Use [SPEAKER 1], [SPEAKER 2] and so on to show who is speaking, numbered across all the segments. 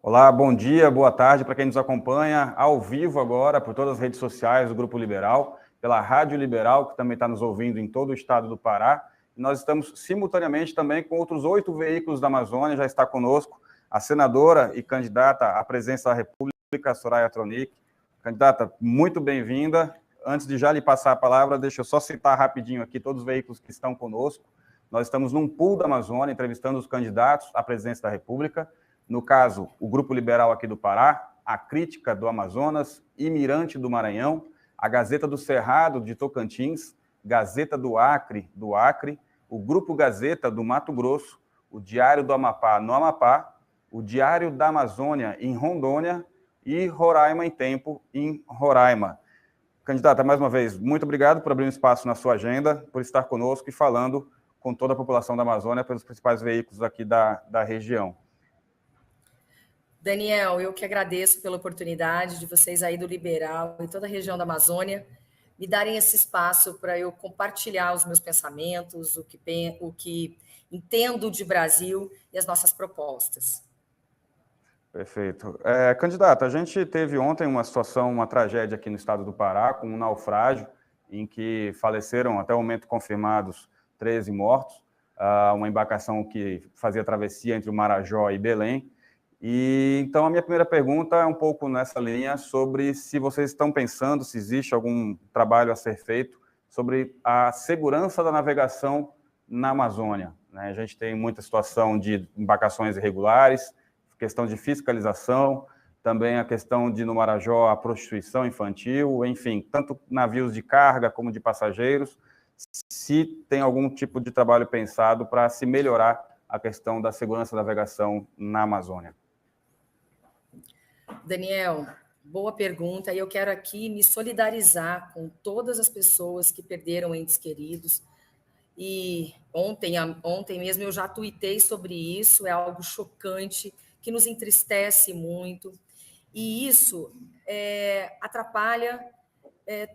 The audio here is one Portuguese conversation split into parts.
[SPEAKER 1] Olá, bom dia, boa tarde para quem nos acompanha ao vivo agora por todas as redes sociais do Grupo Liberal, pela Rádio Liberal, que também está nos ouvindo em todo o estado do Pará. E nós estamos simultaneamente também com outros 8 veículos da Amazônia. Já está conosco a senadora e candidata à presidência da República, Soraya Tronic. Candidata, muito bem-vinda. Antes de já lhe passar a palavra, deixa eu só citar rapidinho aqui todos os veículos que estão conosco. Nós estamos num pool da Amazônia, entrevistando os candidatos à presidência da República. No caso, o Grupo Liberal aqui do Pará, a Crítica do Amazonas, Imirante do Maranhão, a Gazeta do Cerrado de Tocantins, Gazeta do Acre, o Grupo Gazeta do Mato Grosso, o Diário do Amapá no Amapá, o Diário da Amazônia em Rondônia e Roraima em Tempo em Roraima. Candidata, mais uma vez, muito obrigado por abrir um espaço na sua agenda, por estar conosco e falando com toda a população da Amazônia pelos principais veículos aqui da região.
[SPEAKER 2] Daniel, eu que agradeço pela oportunidade de vocês aí do Liberal e toda a região da Amazônia me darem esse espaço para eu compartilhar os meus pensamentos, o que entendo de Brasil e as nossas propostas.
[SPEAKER 1] Perfeito. Candidata, a gente teve ontem uma tragédia aqui no estado do Pará, com um naufrágio, em que faleceram, até o momento confirmados, 13 mortos, uma embarcação que fazia travessia entre o Marajó e Belém. E então a minha primeira pergunta é um pouco nessa linha sobre se vocês estão pensando, se existe algum trabalho a ser feito sobre a segurança da navegação na Amazônia, né? A gente tem muita situação de embarcações irregulares, questão de fiscalização, também a questão de no Marajó a prostituição infantil, enfim, tanto navios de carga como de passageiros, se tem algum tipo de trabalho pensado para se melhorar a questão da segurança da navegação na Amazônia.
[SPEAKER 2] Daniel, boa pergunta. E eu quero aqui me solidarizar com todas as pessoas que perderam entes queridos. E ontem mesmo eu já tuitei sobre isso, é algo chocante, que nos entristece muito. E isso atrapalha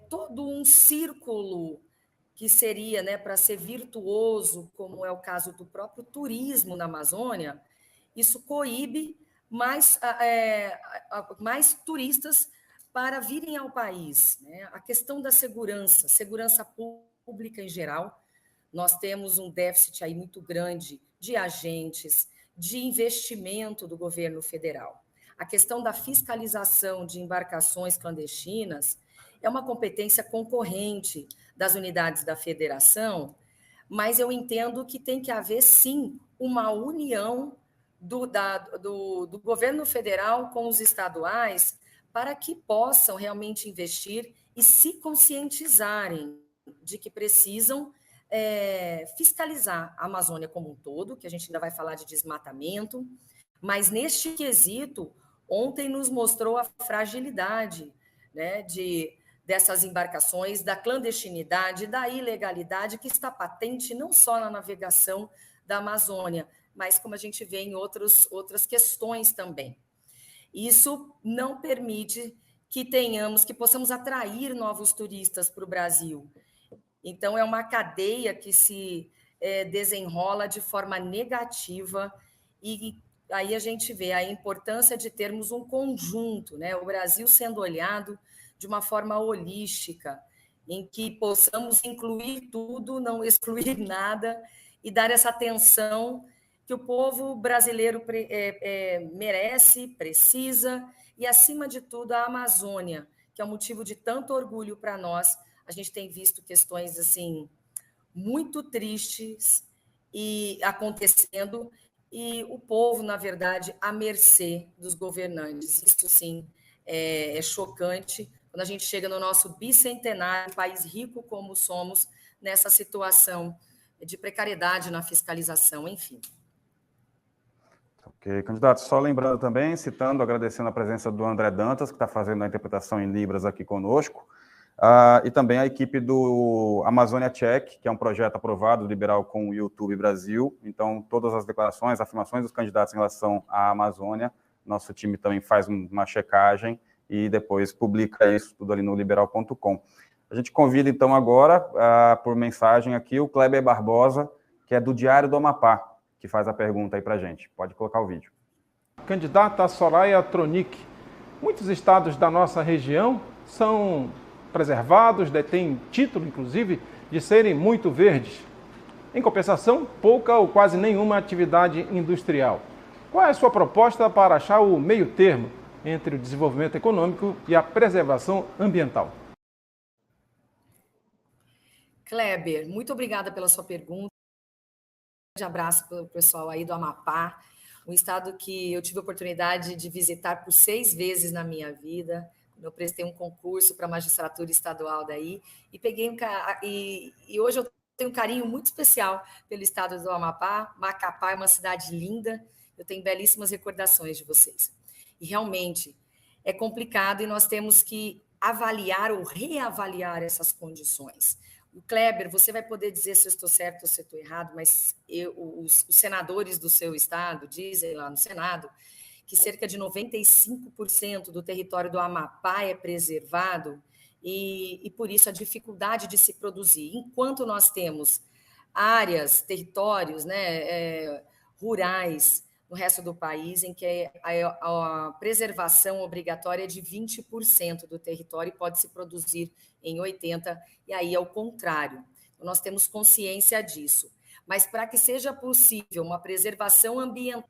[SPEAKER 2] todo um círculo que seria, né, para ser virtuoso, como é o caso do próprio turismo na Amazônia. Isso coíbe mais turistas para virem ao país, né? A questão da segurança pública em geral, nós temos um déficit aí muito grande de agentes, de investimento do governo federal. A questão da fiscalização de embarcações clandestinas é uma competência concorrente das unidades da federação, mas eu entendo que tem que haver, sim, uma união do governo federal com os estaduais para que possam realmente investir e se conscientizarem de que precisam fiscalizar a Amazônia como um todo, que a gente ainda vai falar de desmatamento, mas neste quesito, ontem nos mostrou a fragilidade, né, dessas embarcações, da clandestinidade, da ilegalidade que está patente não só na navegação da Amazônia, mas como a gente vê em outras questões também. Isso não permite que possamos atrair novos turistas para o Brasil. Então, é uma cadeia que se desenrola de forma negativa e aí a gente vê a importância de termos um conjunto, né? O Brasil sendo olhado de uma forma holística, em que possamos incluir tudo, não excluir nada e dar essa atenção que o povo brasileiro merece, precisa, e, acima de tudo, a Amazônia, que é um motivo de tanto orgulho para nós. A gente tem visto questões assim muito tristes e acontecendo, e o povo, na verdade, à mercê dos governantes. Isso, sim, é chocante, quando a gente chega no nosso bicentenário, país rico como somos, nessa situação de precariedade na fiscalização, enfim.
[SPEAKER 1] Ok, candidato, só lembrando também, agradecendo a presença do André Dantas, que está fazendo a interpretação em Libras aqui conosco, e também a equipe do Amazônia Check, que é um projeto aprovado liberal com o YouTube Brasil. Então, todas as declarações, afirmações dos candidatos em relação à Amazônia, nosso time também faz uma checagem e depois publica isso tudo ali no liberal.com. A gente convida, então, agora, por mensagem aqui, o Kleber Barbosa, que é do Diário do Amapá, que faz a pergunta aí para a gente. Pode colocar o vídeo.
[SPEAKER 3] Candidata Soraya Tronic, muitos estados da nossa região são preservados, detêm título, inclusive, de serem muito verdes. Em compensação, pouca ou quase nenhuma atividade industrial. Qual é a sua proposta para achar o meio termo entre o desenvolvimento econômico e a preservação ambiental?
[SPEAKER 2] Kleber, muito obrigada pela sua pergunta. Um grande abraço para o pessoal aí do Amapá, um estado que eu tive a oportunidade de visitar por 6 vezes na minha vida. Eu prestei um concurso para a magistratura estadual daí e peguei e hoje eu tenho um carinho muito especial pelo estado do Amapá. Macapá é uma cidade linda, eu tenho belíssimas recordações de vocês. E realmente é complicado e nós temos que avaliar ou reavaliar essas condições. O Kleber, você vai poder dizer se eu estou certo ou se eu estou errado, mas os senadores do seu estado dizem lá no Senado que cerca de 95% do território do Amapá é preservado e, por isso, a dificuldade de se produzir. Enquanto nós temos áreas, territórios, né, rurais no resto do país, em que a preservação obrigatória é de 20% do território e pode se produzir em 80%, e aí é o contrário. Então, nós temos consciência disso. Mas para que seja possível uma preservação ambiental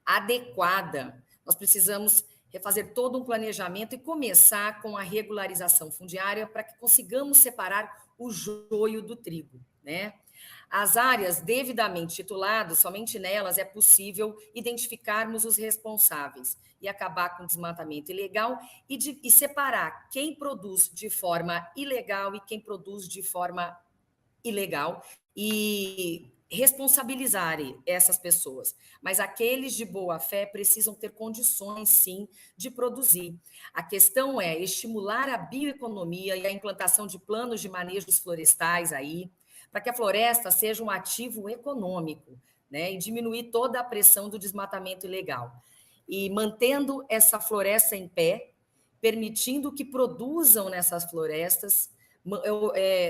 [SPEAKER 2] adequada, nós precisamos refazer todo um planejamento e começar com a regularização fundiária para que consigamos separar o joio do trigo, né? As áreas devidamente tituladas, somente nelas é possível identificarmos os responsáveis e acabar com o desmatamento ilegal e separar quem produz de forma ilegal e quem produz de forma ilegal e responsabilizar essas pessoas. Mas aqueles de boa fé precisam ter condições, sim, de produzir. A questão é estimular a bioeconomia e a implantação de planos de manejos florestais aí, para que a floresta seja um ativo econômico, né, e diminuir toda a pressão do desmatamento ilegal. E mantendo essa floresta em pé, permitindo que produzam nessas florestas,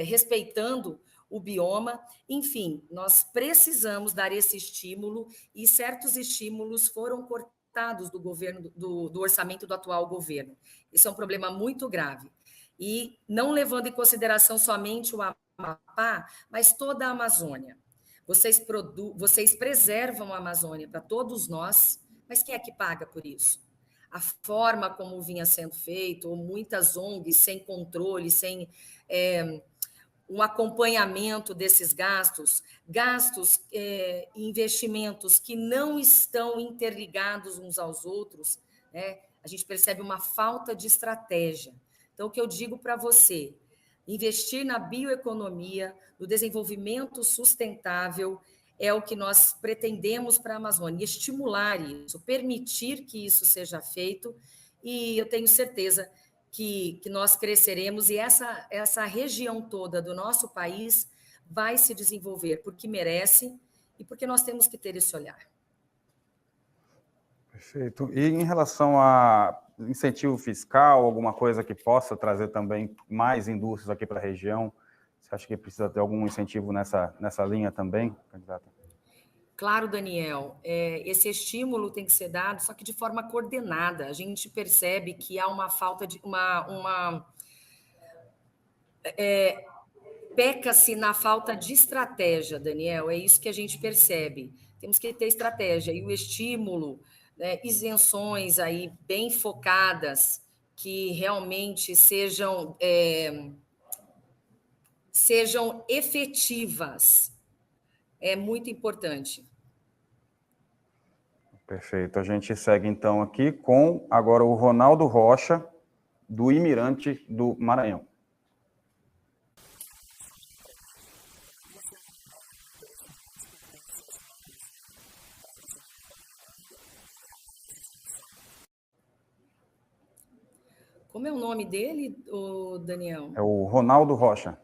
[SPEAKER 2] respeitando o bioma, enfim, nós precisamos dar esse estímulo e certos estímulos foram cortados do governo, do orçamento do atual governo. Isso é um problema muito grave. E não levando em consideração somente o Amapá, mas toda a Amazônia. Vocês preservam a Amazônia para todos nós, mas quem é que paga por isso? A forma como vinha sendo feito, ou muitas ONGs sem controle, sem um acompanhamento desses gastos, investimentos que não estão interligados uns aos outros, né? A gente percebe uma falta de estratégia. Então, o que eu digo para você, investir na bioeconomia, no desenvolvimento sustentável, é o que nós pretendemos para a Amazônia, estimular isso, permitir que isso seja feito, e eu tenho certeza que nós cresceremos e essa região toda do nosso país vai se desenvolver porque merece e porque nós temos que ter esse olhar.
[SPEAKER 1] Perfeito. E em relação a incentivo fiscal, alguma coisa que possa trazer também mais indústrias aqui para a região, você acha que precisa ter algum incentivo nessa linha também, candidata?
[SPEAKER 2] Claro, Daniel, esse estímulo tem que ser dado, só que de forma coordenada. A gente percebe que há uma falta de peca-se na falta de estratégia, Daniel, é isso que a gente percebe. Temos que ter estratégia e o estímulo, né, isenções aí bem focadas, que realmente sejam efetivas, é muito importante.
[SPEAKER 1] Perfeito. A gente segue, então, aqui com agora o Ronaldo Rocha, do Imirante do Maranhão.
[SPEAKER 2] Como é o nome dele, Daniel?
[SPEAKER 1] É o Ronaldo Rocha,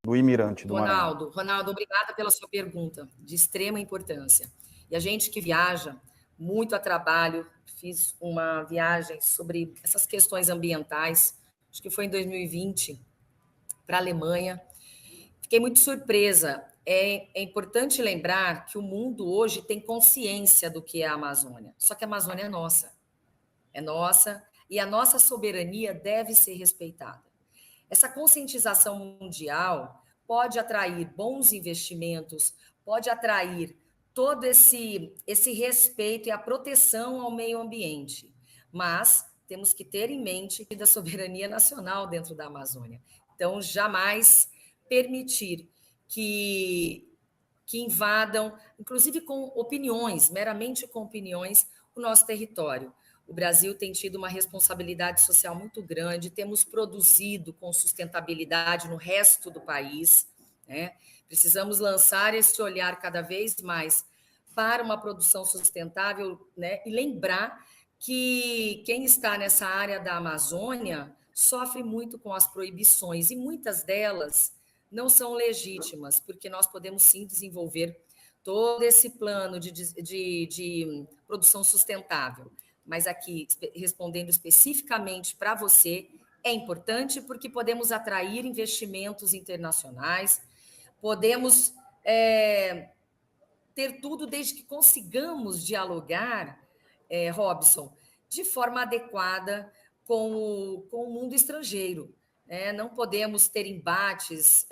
[SPEAKER 1] do Imirante do
[SPEAKER 2] Ronaldo,
[SPEAKER 1] Maranhão.
[SPEAKER 2] Ronaldo, obrigada pela sua pergunta, de extrema importância. E a gente que viaja muito a trabalho, fiz uma viagem sobre essas questões ambientais, acho que foi em 2020, para a Alemanha. Fiquei muito surpresa É importante lembrar que o mundo hoje tem consciência do que é a Amazônia, só que a Amazônia é nossa, e a nossa soberania deve ser respeitada. Essa conscientização mundial pode atrair bons investimentos, pode atrair todo esse respeito e a proteção ao meio ambiente, mas temos que ter em mente a soberania nacional dentro da Amazônia. Então, jamais permitir que invadam, inclusive com opiniões, meramente com opiniões, o nosso território. O Brasil tem tido uma responsabilidade social muito grande, temos produzido com sustentabilidade no resto do país, né? Precisamos lançar esse olhar cada vez mais para uma produção sustentável, né? E lembrar que quem está nessa área da Amazônia sofre muito com as proibições, e muitas delas não são legítimas, porque nós podemos sim desenvolver todo esse plano de produção sustentável. Mas aqui, respondendo especificamente para você, é importante porque podemos atrair investimentos internacionais, podemos ter tudo desde que consigamos dialogar, Robson, de forma adequada com o mundo estrangeiro. Não podemos ter embates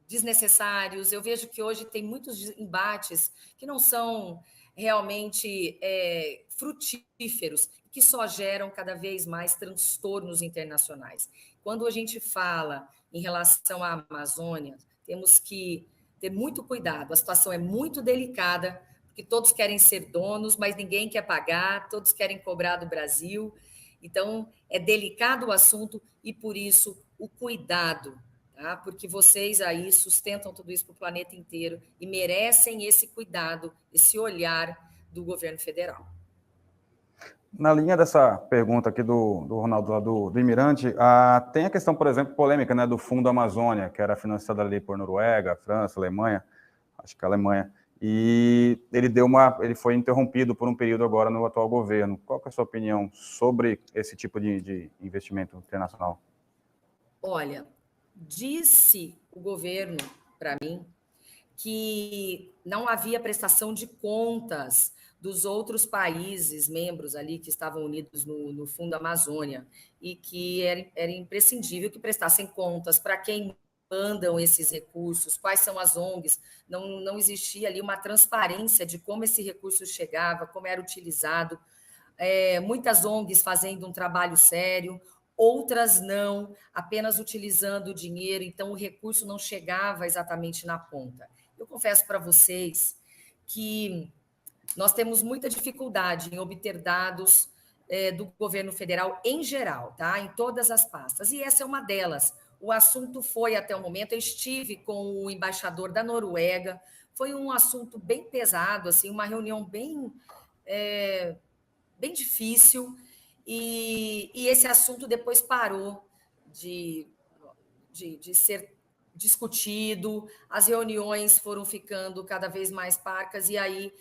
[SPEAKER 2] desnecessários. Eu vejo que hoje tem muitos embates que não são realmente frutíferos, que só geram cada vez mais transtornos internacionais. Quando a gente fala em relação à Amazônia, temos que ter muito cuidado. A situação é muito delicada, porque todos querem ser donos, mas ninguém quer pagar, todos querem cobrar do Brasil. Então, é delicado o assunto e, por isso, o cuidado, tá? Porque vocês aí sustentam tudo isso para o planeta inteiro e merecem esse cuidado, esse olhar do governo federal.
[SPEAKER 1] Na linha dessa pergunta aqui do Ronaldo, lá do Imirante, tem a questão, por exemplo, polêmica, né, do Fundo Amazônia, que era financiado ali por Noruega, França, Alemanha, acho que a Alemanha, e ele foi interrompido por um período agora no atual governo. Qual que é a sua opinião sobre esse tipo de investimento internacional?
[SPEAKER 2] Olha, disse o governo para mim que não havia prestação de contas dos outros países membros ali que estavam unidos no Fundo Amazônia e que era imprescindível que prestassem contas para quem mandam esses recursos, quais são as ONGs. Não existia ali uma transparência de como esse recurso chegava, como era utilizado. Muitas ONGs fazendo um trabalho sério, outras não, apenas utilizando o dinheiro, então o recurso não chegava exatamente na ponta. Eu confesso para vocês que nós temos muita dificuldade em obter dados do governo federal em geral, tá? Em todas as pastas, e essa é uma delas. O assunto foi, até o momento, eu estive com o embaixador da Noruega, foi um assunto bem pesado, assim, uma reunião bem difícil, e esse assunto depois parou de ser discutido, as reuniões foram ficando cada vez mais parcas, e aí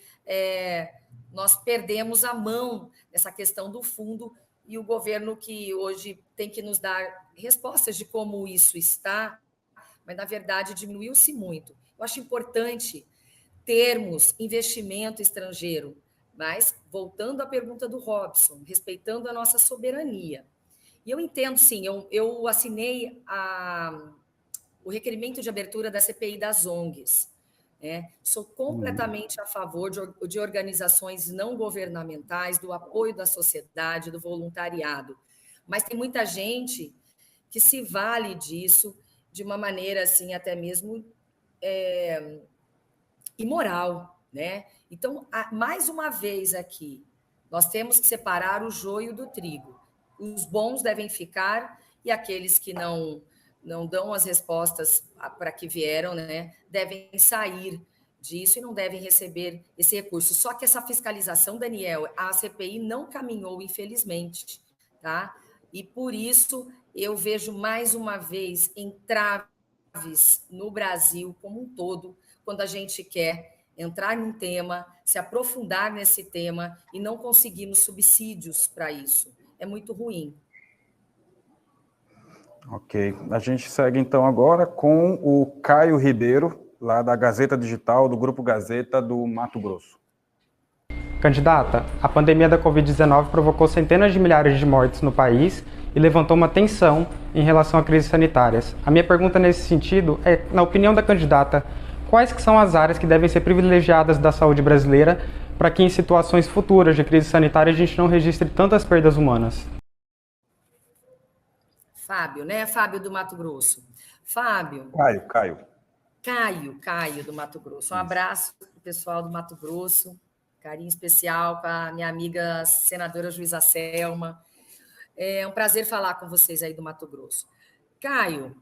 [SPEAKER 2] nós perdemos a mão nessa questão do fundo, e o governo que hoje tem que nos dar respostas de como isso está, mas, na verdade, diminuiu-se muito. Eu acho importante termos investimento estrangeiro, mas, voltando à pergunta do Robson, respeitando a nossa soberania. E eu entendo, sim, eu assinei o requerimento de abertura da CPI das ONGs. Sou completamente a favor de organizações não governamentais, do apoio da sociedade, do voluntariado. Mas tem muita gente que se vale disso de uma maneira, assim, até mesmo imoral, né? Então, mais uma vez aqui, nós temos que separar o joio do trigo. Os bons devem ficar e aqueles que não dão as respostas para que vieram, né, devem sair disso e não devem receber esse recurso. Só que essa fiscalização, Daniel, a CPI não caminhou, infelizmente, tá? E por isso eu vejo mais uma vez entraves no Brasil como um todo, quando a gente quer entrar num tema, se aprofundar nesse tema e não conseguimos subsídios para isso. É muito ruim.
[SPEAKER 1] Ok. A gente segue, então, agora com o Caio Ribeiro, lá da Gazeta Digital, do Grupo Gazeta do Mato Grosso.
[SPEAKER 4] Candidata, a pandemia da Covid-19 provocou centenas de milhares de mortes no país e levantou uma tensão em relação a crises sanitárias. A minha pergunta nesse sentido é, na opinião da candidata, quais que são as áreas que devem ser privilegiadas da saúde brasileira para que em situações futuras de crise sanitária a gente não registre tantas perdas humanas?
[SPEAKER 2] Fábio, né? Fábio do Mato Grosso. Fábio. Caio do Mato Grosso. Um abraço para o pessoal do Mato Grosso. Carinho especial com a minha amiga senadora Juíza Selma. É um prazer falar com vocês aí do Mato Grosso. Caio,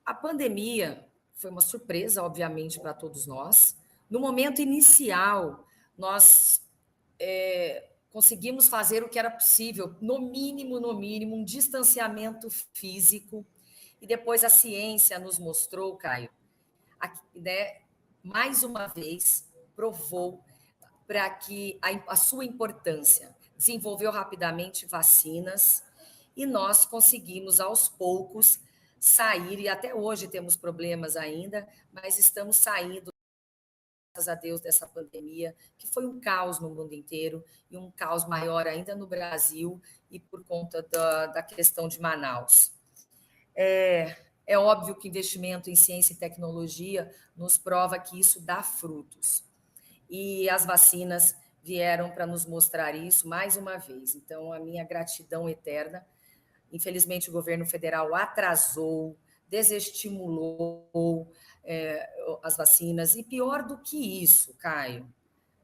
[SPEAKER 2] a pandemia foi uma surpresa, obviamente, para todos nós. No momento inicial, nós conseguimos fazer o que era possível, no mínimo, um distanciamento físico. E depois a ciência nos mostrou, Caio, né, mais uma vez, provou para que a sua importância. Desenvolveu rapidamente vacinas e nós conseguimos, aos poucos, sair, e até hoje temos problemas ainda, mas estamos saindo, graças a Deus, dessa pandemia, que foi um caos no mundo inteiro e um caos maior ainda no Brasil e por conta da questão de Manaus. É óbvio que o investimento em ciência e tecnologia nos prova que isso dá frutos. E as vacinas vieram para nos mostrar isso mais uma vez. Então, a minha gratidão eterna. Infelizmente, o governo federal atrasou, desestimulou as vacinas. E pior do que isso, Caio,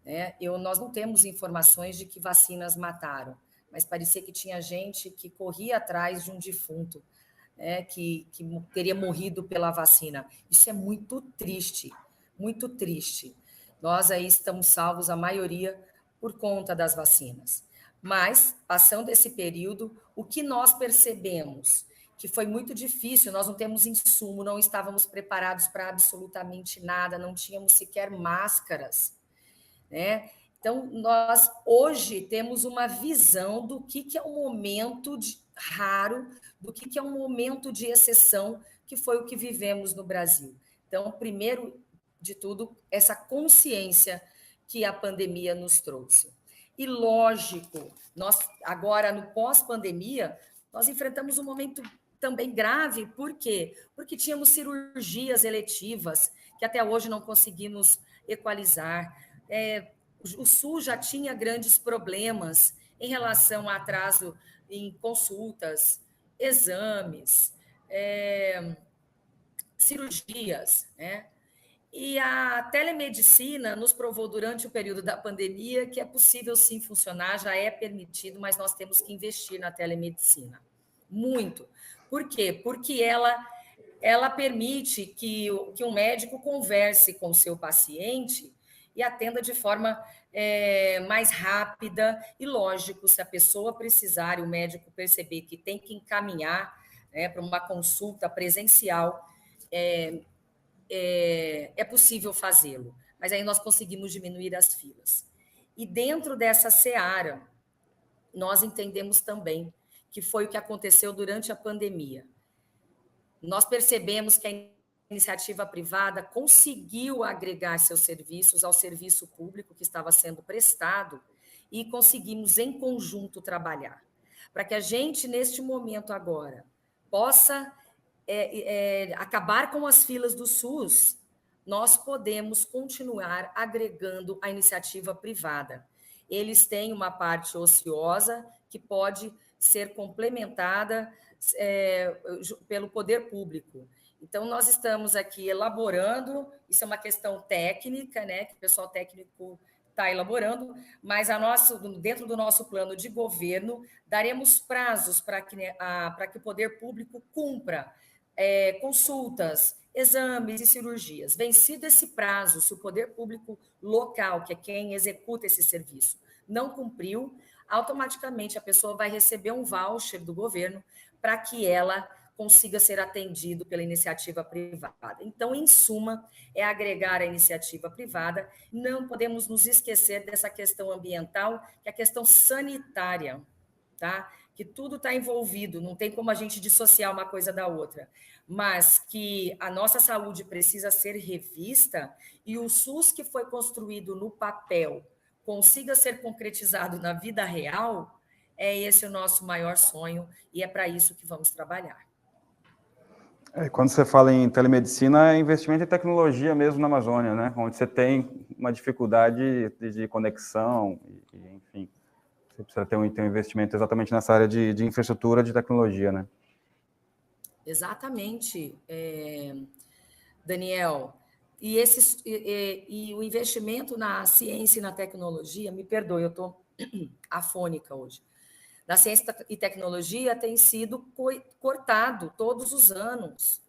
[SPEAKER 2] né? Nós não temos informações de que vacinas mataram, mas parecia que tinha gente que corria atrás de um defunto, né, que teria morrido pela vacina. Isso é muito triste, muito triste. Nós aí estamos salvos, a maioria, por conta das vacinas. Mas, passando esse período, o que nós percebemos? Que foi muito difícil, nós não temos insumo, não estávamos preparados para absolutamente nada, não tínhamos sequer máscaras, né? Então, nós hoje temos uma visão do que é um momento raro, do que é um momento de exceção, que foi o que vivemos no Brasil. Então, primeiro de tudo, essa consciência que a pandemia nos trouxe. E, lógico, nós agora, no pós-pandemia, nós enfrentamos um momento também grave. Por quê? Porque tínhamos cirurgias eletivas que até hoje não conseguimos equalizar. O SUS já tinha grandes problemas em relação a atraso em consultas, exames, cirurgias, né? E a telemedicina nos provou durante o período da pandemia que é possível sim funcionar, já é permitido, mas nós temos que investir na telemedicina. Muito. Por quê? Porque ela permite que um médico converse com o seu paciente e atenda de forma mais rápida e, lógico, se a pessoa precisar e o médico perceber que tem que encaminhar, né, para uma consulta presencial, é possível fazê-lo, mas aí nós conseguimos diminuir as filas. E dentro dessa seara, nós entendemos também que foi o que aconteceu durante a pandemia. Nós percebemos que a iniciativa privada conseguiu agregar seus serviços ao serviço público que estava sendo prestado e conseguimos, em conjunto, trabalhar. Para que a gente, neste momento agora, possa acabar com as filas do SUS, nós podemos continuar agregando a iniciativa privada. Eles têm uma parte ociosa que pode ser complementada pelo poder público. Então, nós estamos aqui elaborando, isso é uma questão técnica, né, que o pessoal técnico está elaborando, mas dentro do nosso plano de governo, daremos prazos para que o poder público cumpra consultas, exames e cirurgias. Vencido esse prazo, se o poder público local, que é quem executa esse serviço, não cumpriu, automaticamente a pessoa vai receber um voucher do governo para que ela consiga ser atendido pela iniciativa privada. Então, em suma, é agregar a iniciativa privada. Não podemos nos esquecer dessa questão ambiental, que é a questão sanitária, tá? Que tudo está envolvido, não tem como a gente dissociar uma coisa da outra. mas que a nossa saúde precisa ser revista e o SUS que foi construído no papel consiga ser concretizado na vida real, é esse o nosso maior sonho e é para isso que vamos trabalhar.
[SPEAKER 1] Quando você fala em telemedicina, é investimento em tecnologia mesmo na Amazônia, né? Onde você tem uma dificuldade de conexão, enfim, você precisa ter um investimento exatamente nessa área de infraestrutura de tecnologia, né?
[SPEAKER 2] Exatamente, Daniel. E o investimento na ciência e na tecnologia, me perdoe, eu estou afônica hoje, na ciência e tecnologia tem sido cortado todos os anos.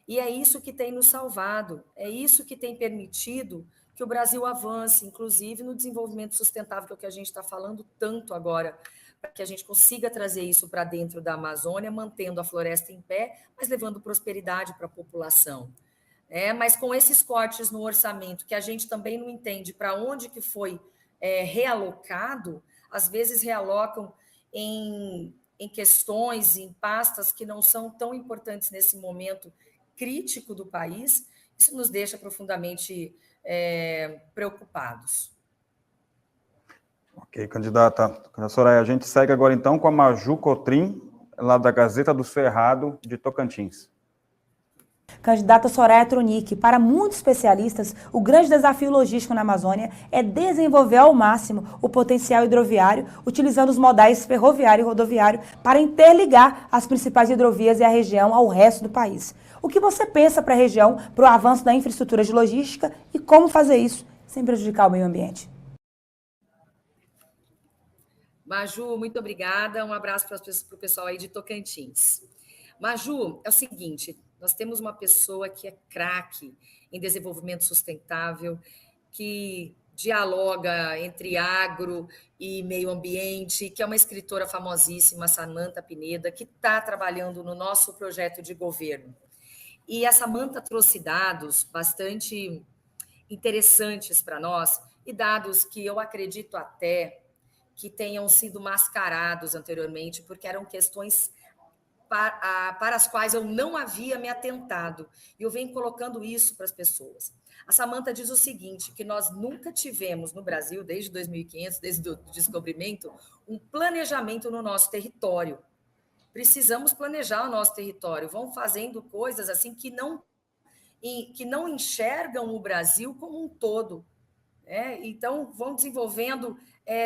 [SPEAKER 2] E é isso que tem nos salvado, é isso que tem permitido que o Brasil avance, inclusive no desenvolvimento sustentável, que é o que a gente está falando tanto agora, para que a gente consiga trazer isso para dentro da Amazônia, mantendo a floresta em pé, mas levando prosperidade para a população. Mas com esses cortes no orçamento, que a gente também não entende para onde que foi realocado, às vezes realocam em questões, em pastas que não são tão importantes nesse momento crítico do país, isso nos deixa profundamente preocupados.
[SPEAKER 1] Ok, candidata Soraya, a gente segue agora então com a Maju Cotrim, lá da Gazeta do Cerrado, de Tocantins.
[SPEAKER 5] Candidata Soraya Tronic, para muitos especialistas, o grande desafio logístico na Amazônia é desenvolver ao máximo o potencial hidroviário, utilizando os modais ferroviário e rodoviário para interligar as principais hidrovias e a região ao resto do país. O que você pensa para a região, para o avanço da infraestrutura de logística e como fazer isso sem prejudicar o meio ambiente?
[SPEAKER 2] Maju, muito obrigada. Um abraço para o pessoal aí de Tocantins. Maju, é o seguinte, nós temos uma pessoa que é craque em desenvolvimento sustentável, que dialoga entre agro e meio ambiente, que é uma escritora famosíssima, Samantha Pineda, que está trabalhando no nosso projeto de governo. E a Samantha trouxe dados bastante interessantes para nós, e dados que eu acredito até que tenham sido mascarados anteriormente, porque eram questões para as quais eu não havia me atentado. E eu venho colocando isso para as pessoas. A Samantha diz o seguinte, que nós nunca tivemos no Brasil, desde 2500, desde o descobrimento, um planejamento no nosso território. Precisamos planejar o nosso território. Vão fazendo coisas assim que não enxergam o Brasil como um todo. Então, vão desenvolvendo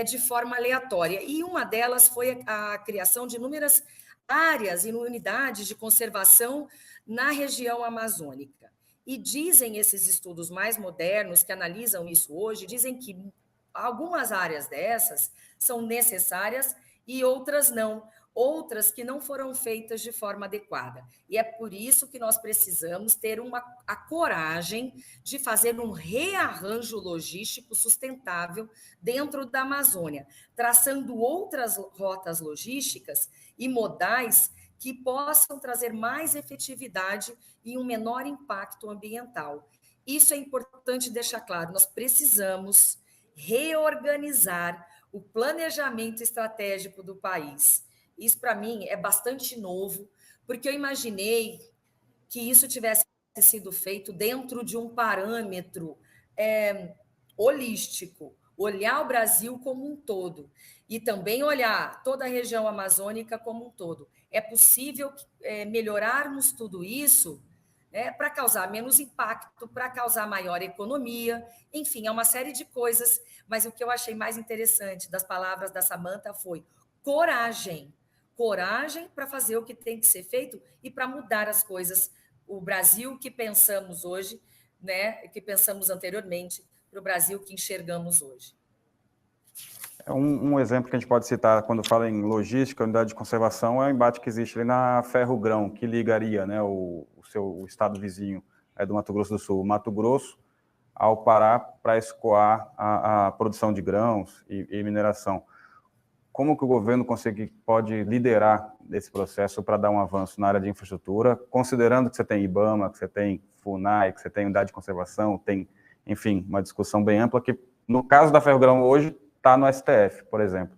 [SPEAKER 2] de forma aleatória. E uma delas foi a criação de inúmeras áreas e unidades de conservação na região amazônica. E dizem esses estudos mais modernos, que analisam isso hoje, dizem que algumas áreas dessas são necessárias e outras não. Outras que não foram feitas de forma adequada. E é por isso que nós precisamos ter a coragem de fazer um rearranjo logístico sustentável dentro da Amazônia, traçando outras rotas logísticas e modais que possam trazer mais efetividade e um menor impacto ambiental. Isso é importante deixar claro, nós precisamos reorganizar o planejamento estratégico do país. Isso, para mim, é bastante novo, porque eu imaginei que isso tivesse sido feito dentro de um parâmetro holístico, olhar o Brasil como um todo e também olhar toda a região amazônica como um todo. É possível melhorarmos tudo isso para causar menos impacto, para causar maior economia, enfim, é uma série de coisas, mas o que eu achei mais interessante das palavras da Samantha foi coragem. Coragem para fazer o que tem que ser feito e para mudar as coisas. O Brasil que pensamos hoje, que pensamos anteriormente, para o Brasil que enxergamos hoje.
[SPEAKER 1] Um exemplo que a gente pode citar quando fala em logística, unidade de conservação, é o embate que existe ali na Ferrogrão, que ligaria o estado vizinho do Mato Grosso do Sul, Mato Grosso, ao Pará, para escoar a produção de grãos e mineração. Como que o governo pode liderar esse processo para dar um avanço na área de infraestrutura, considerando que você tem IBAMA, que você tem FUNAI, que você tem unidade de conservação, tem, enfim, uma discussão bem ampla que, no caso da Ferrogrão hoje, está no STF, por exemplo.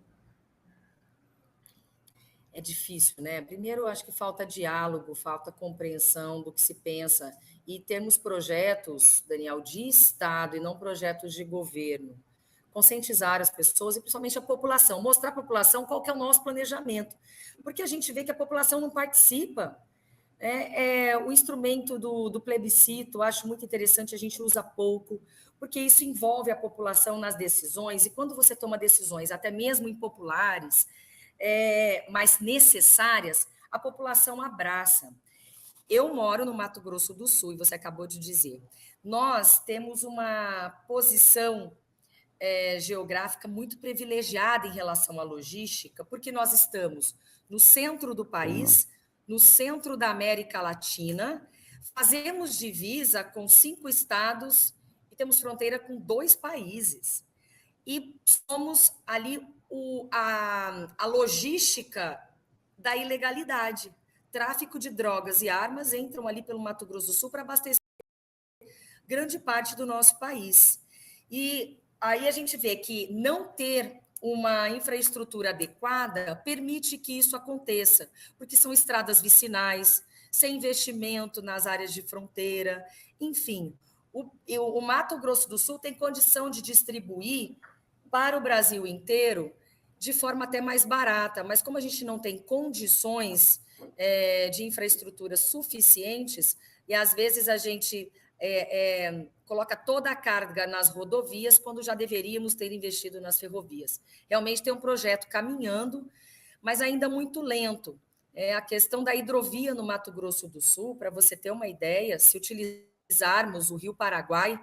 [SPEAKER 2] é difícil, né? Primeiro, eu acho que falta diálogo, falta compreensão do que se pensa e termos projetos, Daniel, de Estado e não projetos de governo. Conscientizar as pessoas e principalmente a população, mostrar à população qual que é o nosso planejamento, porque a gente vê que a população não participa. O instrumento do plebiscito, acho muito interessante, a gente usa pouco, porque isso envolve a população nas decisões, e quando você toma decisões, até mesmo impopulares, mas necessárias, a população abraça. Eu moro no Mato Grosso do Sul, e você acabou de dizer, nós temos uma posição geográfica muito privilegiada em relação à logística, porque nós estamos no centro do país, no centro da América Latina, fazemos divisa com 5 estados e temos fronteira com 2 países. E somos ali a logística da ilegalidade. Tráfico de drogas e armas entram ali pelo Mato Grosso do Sul para abastecer grande parte do nosso país. E aí a gente vê que não ter uma infraestrutura adequada permite que isso aconteça, porque são estradas vicinais, sem investimento nas áreas de fronteira, enfim. O Mato Grosso do Sul tem condição de distribuir para o Brasil inteiro de forma até mais barata, mas como a gente não tem condições de infraestrutura suficientes, e às vezes a gente coloca toda a carga nas rodovias, quando já deveríamos ter investido nas ferrovias. Realmente tem um projeto caminhando, mas ainda muito lento. A questão da hidrovia no Mato Grosso do Sul, para você ter uma ideia, se utilizarmos o Rio Paraguai,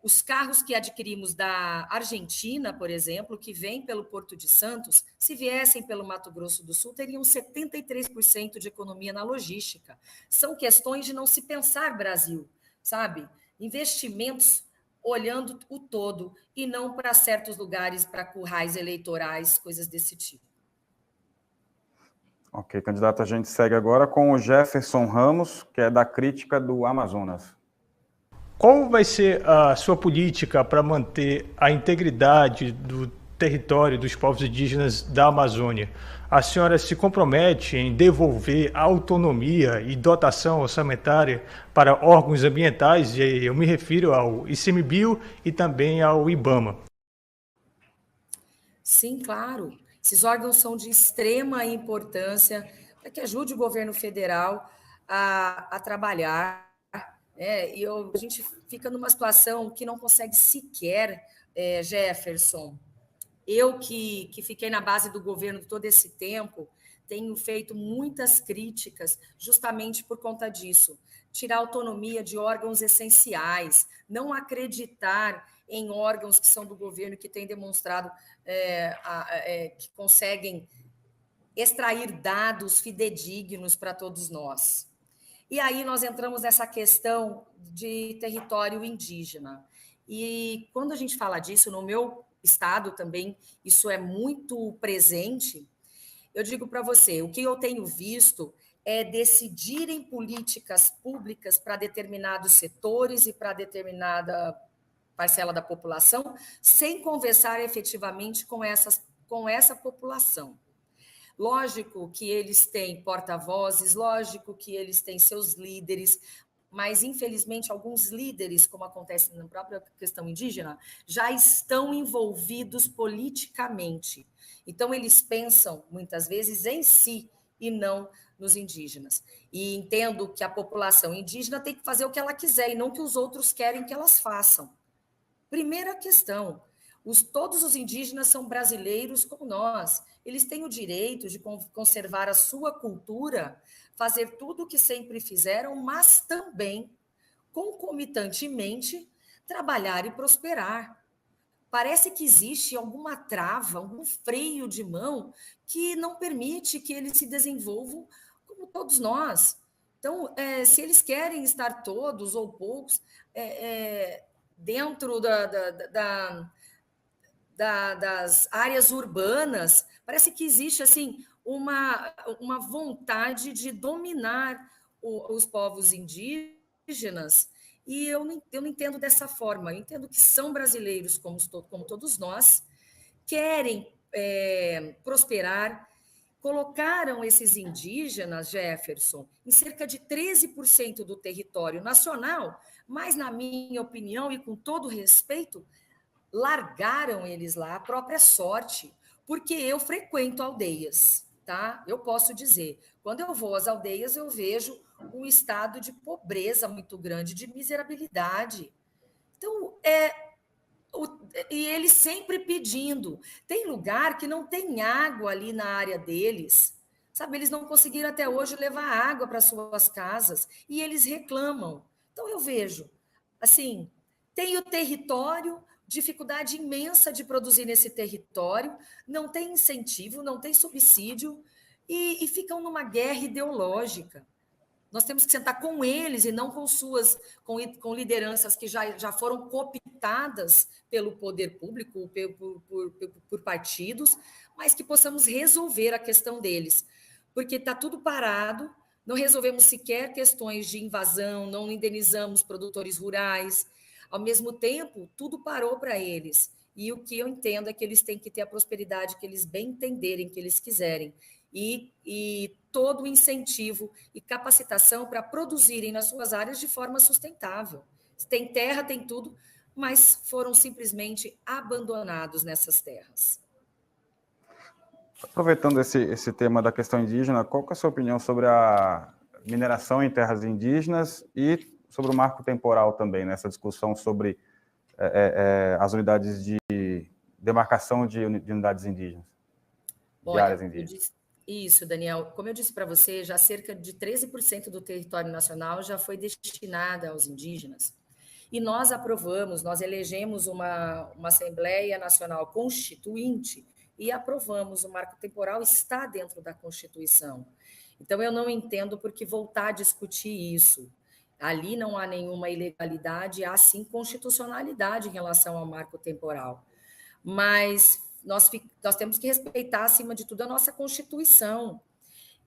[SPEAKER 2] os carros que adquirimos da Argentina, por exemplo, que vêm pelo Porto de Santos, se viessem pelo Mato Grosso do Sul, teriam 73% de economia na logística. São questões de não se pensar Brasil, sabe? Investimentos olhando o todo e não para certos lugares, para currais eleitorais, coisas desse tipo.
[SPEAKER 1] Ok, candidato, a gente segue agora com o Jefferson Ramos, que é da Crítica do Amazonas.
[SPEAKER 6] Qual vai ser a sua política para manter a integridade do território dos povos indígenas da Amazônia? A senhora se compromete em devolver autonomia e dotação orçamentária para órgãos ambientais, e eu me refiro ao ICMBio e também ao IBAMA.
[SPEAKER 2] Sim, claro. Esses órgãos são de extrema importância para que ajude o governo federal a trabalhar. E a gente fica numa situação que não consegue sequer, Jefferson. Eu que fiquei na base do governo todo esse tempo, tenho feito muitas críticas justamente por conta disso. Tirar autonomia de órgãos essenciais, não acreditar em órgãos que são do governo, que têm demonstrado que conseguem extrair dados fidedignos para todos nós. E aí nós entramos nessa questão de território indígena. E quando a gente fala disso, no meu estado também, isso é muito presente. Eu digo para você, o que eu tenho visto é decidirem políticas públicas para determinados setores e para determinada parcela da população, sem conversar efetivamente com essa população. Lógico que eles têm porta-vozes, lógico que eles têm seus líderes, mas, infelizmente, alguns líderes, como acontece na própria questão indígena, já estão envolvidos politicamente. Então, eles pensam, muitas vezes, em si e não nos indígenas. E entendo que a população indígena tem que fazer o que ela quiser e não o que os outros querem que elas façam. Primeira questão, todos os indígenas são brasileiros como nós. Eles têm o direito de conservar a sua cultura, fazer tudo o que sempre fizeram, mas também, concomitantemente, trabalhar e prosperar. Parece que existe alguma trava, algum freio de mão que não permite que eles se desenvolvam como todos nós. Então, se eles querem estar todos ou poucos dentro das áreas urbanas, parece que existe assim uma vontade de dominar os povos indígenas, e eu não entendo dessa forma. Eu entendo que são brasileiros como todos nós, querem prosperar, colocaram esses indígenas, Jefferson, em cerca de 13% do território nacional, mas, na minha opinião e com todo respeito, largaram eles lá à própria sorte, porque eu frequento aldeias, tá? Eu posso dizer, quando eu vou às aldeias, eu vejo um estado de pobreza muito grande, de miserabilidade. Então, e eles sempre pedindo. Tem lugar que não tem água ali na área deles, sabe? Eles não conseguiram até hoje levar água para suas casas e eles reclamam. Então eu vejo, assim, tem o território, dificuldade imensa de produzir nesse território, não tem incentivo, não tem subsídio e ficam numa guerra ideológica. Nós temos que sentar com eles e não com lideranças que já foram cooptadas pelo poder público, por partidos, mas que possamos resolver a questão deles. Porque está tudo parado, não resolvemos sequer questões de invasão, não indenizamos produtores rurais. Ao mesmo tempo, tudo parou para eles. E o que eu entendo é que eles têm que ter a prosperidade que eles bem entenderem, que eles quiserem. E todo o incentivo e capacitação para produzirem nas suas áreas de forma sustentável. Tem terra, tem tudo, mas foram simplesmente abandonados nessas terras.
[SPEAKER 1] Aproveitando esse tema da questão indígena, qual que é a sua opinião sobre a mineração em terras indígenas e sobre o marco temporal também, nessa discussão sobre as unidades de demarcação de unidades indígenas, de áreas indígenas?
[SPEAKER 2] Isso, Daniel. Como eu disse para você, já cerca de 13% do território nacional já foi destinado aos indígenas. E nós elegemos uma Assembleia Nacional Constituinte e aprovamos o marco temporal, está dentro da Constituição. Então, eu não entendo por que voltar a discutir isso. Ali não há nenhuma ilegalidade, há sim constitucionalidade em relação ao marco temporal. Mas nós temos que respeitar, acima de tudo, a nossa Constituição.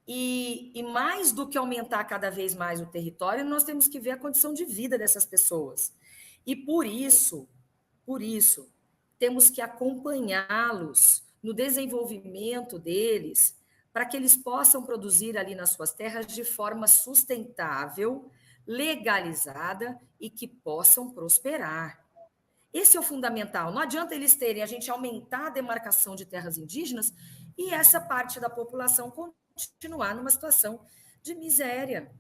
[SPEAKER 2] E mais do que aumentar cada vez mais o território, nós temos que ver a condição de vida dessas pessoas. E por isso, temos que acompanhá-los no desenvolvimento deles, para que eles possam produzir ali nas suas terras de forma sustentável, legalizada e que possam prosperar. Esse é o fundamental. Não adianta eles terem, a gente aumentar a demarcação de terras indígenas e essa parte da população continuar numa situação de miséria.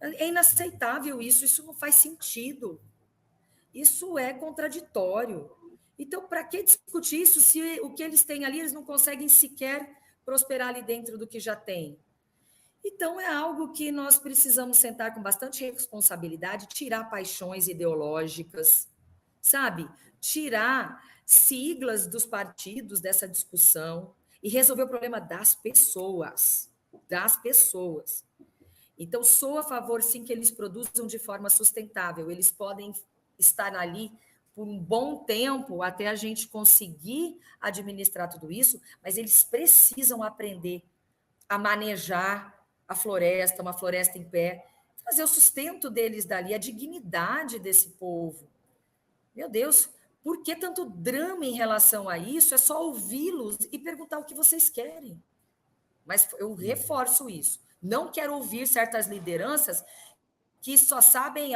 [SPEAKER 2] É inaceitável isso não faz sentido. Isso é contraditório. Então, para que discutir isso se o que eles têm ali, eles não conseguem sequer prosperar ali dentro do que já têm? Então, é algo que nós precisamos sentar com bastante responsabilidade, tirar paixões ideológicas, sabe? Tirar siglas dos partidos dessa discussão e resolver o problema das pessoas. Então, sou a favor, sim, que eles produzam de forma sustentável. Eles podem estar ali por um bom tempo até a gente conseguir administrar tudo isso, mas eles precisam aprender a manejar a floresta, uma floresta em pé, fazer o sustento deles dali, a dignidade desse povo. Meu Deus, por que tanto drama em relação a isso? É só ouvi-los e perguntar o que vocês querem. Mas eu reforço isso. Não quero ouvir certas lideranças que só sabem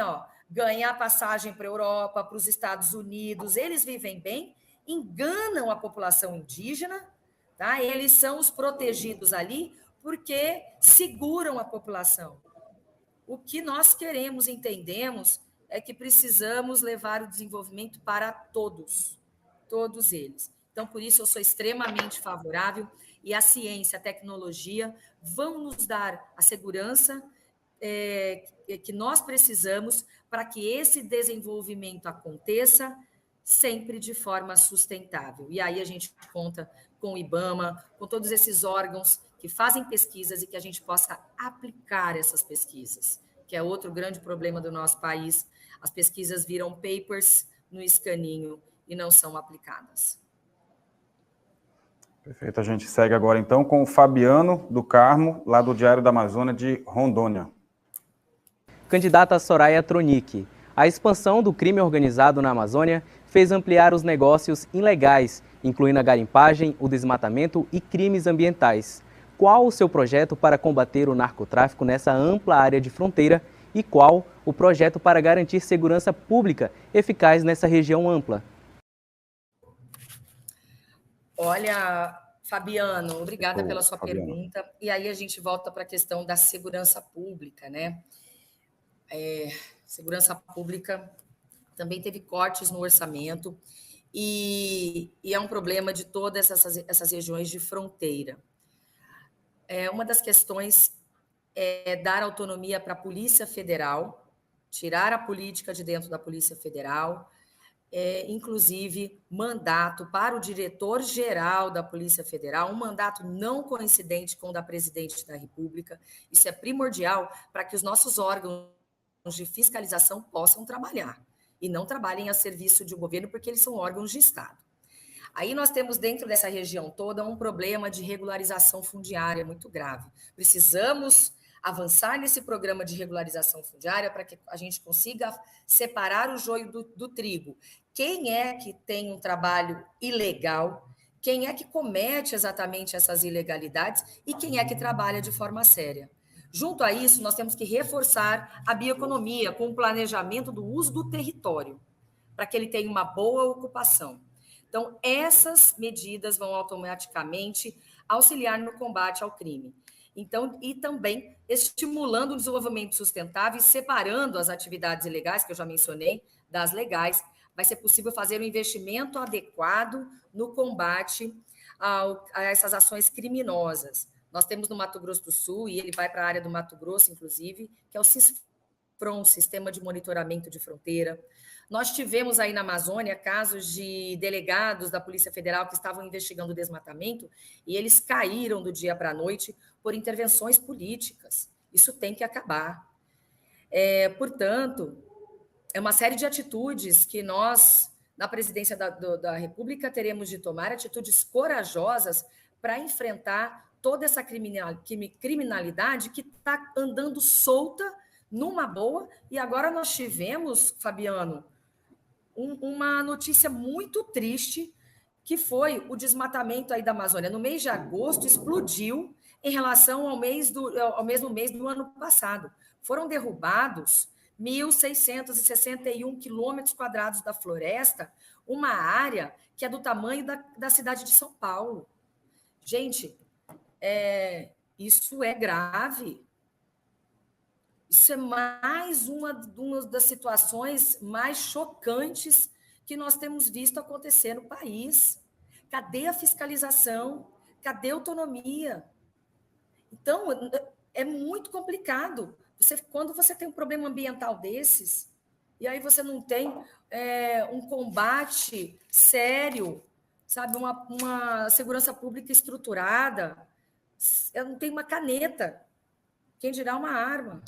[SPEAKER 2] ganhar passagem para a Europa, para os Estados Unidos. Eles vivem bem, enganam a população indígena, tá? Eles são os protegidos ali porque seguram a população. O que nós queremos, entendemos, é que precisamos levar o desenvolvimento para todos eles. Então, por isso, eu sou extremamente favorável e a ciência, a tecnologia vão nos dar a segurança que nós precisamos para que esse desenvolvimento aconteça sempre de forma sustentável. E aí a gente conta com o IBAMA, com todos esses órgãos que fazem pesquisas e que a gente possa aplicar essas pesquisas, que é outro grande problema do nosso país. As pesquisas viram papers no escaninho e não são aplicadas.
[SPEAKER 1] Perfeito. A gente segue agora, então, com o Fabiano do Carmo, lá do Diário da Amazônia de Rondônia.
[SPEAKER 7] Candidata Soraya Tronic, a expansão do crime organizado na Amazônia fez ampliar os negócios ilegais incluindo a garimpagem, o desmatamento e crimes ambientais. Qual o seu projeto para combater o narcotráfico nessa ampla área de fronteira e qual o projeto para garantir segurança pública eficaz nessa região ampla?
[SPEAKER 2] Olha, Fabiano, obrigada pela sua pergunta. E aí a gente volta para a questão da segurança pública, né? Segurança pública também teve cortes no orçamento e é um problema de todas essas regiões de fronteira. Uma das questões é dar autonomia para a Polícia Federal, tirar a política de dentro da Polícia Federal, inclusive mandato para o diretor-geral da Polícia Federal, um mandato não coincidente com o da Presidente da República. Isso é primordial para que os nossos órgãos de fiscalização possam trabalhar e não trabalhem a serviço de um governo, porque eles são órgãos de Estado. Aí nós temos dentro dessa região toda um problema de regularização fundiária muito grave. Precisamos avançar nesse programa de regularização fundiária para que a gente consiga separar o joio do trigo. Quem é que tem um trabalho ilegal? Quem é que comete exatamente essas ilegalidades? E quem é que trabalha de forma séria? Junto a isso, nós temos que reforçar a bioeconomia com o planejamento do uso do território, para que ele tenha uma boa ocupação. Então, essas medidas vão automaticamente auxiliar no combate ao crime. Então, e também estimulando o desenvolvimento sustentável e separando as atividades ilegais, que eu já mencionei, das legais, vai ser possível fazer um investimento adequado no combate a essas ações criminosas. Nós temos no Mato Grosso do Sul, e ele vai para a área do Mato Grosso, inclusive, que é o SISFRON, Sistema de Monitoramento de Fronteira. Nós tivemos aí na Amazônia casos de delegados da Polícia Federal que estavam investigando o desmatamento e eles caíram do dia para a noite por intervenções políticas. Isso tem que acabar. Portanto, é uma série de atitudes que nós, na presidência da República, teremos de tomar, atitudes corajosas para enfrentar toda essa criminalidade que está andando solta numa boa. E agora nós tivemos, Fabiano, uma notícia muito triste, que foi o desmatamento aí da Amazônia. No mês de agosto, explodiu em relação ao mesmo mês do ano passado. Foram derrubados 1.661 quilômetros quadrados da floresta, uma área que é do tamanho da cidade de São Paulo. Gente, isso é grave. Isso é mais uma das situações mais chocantes que nós temos visto acontecer no país. Cadê a fiscalização? Cadê a autonomia? Então, é muito complicado. Quando você tem um problema ambiental desses, e aí você não tem um combate sério, sabe, uma segurança pública estruturada, não tem uma caneta, quem dirá uma arma.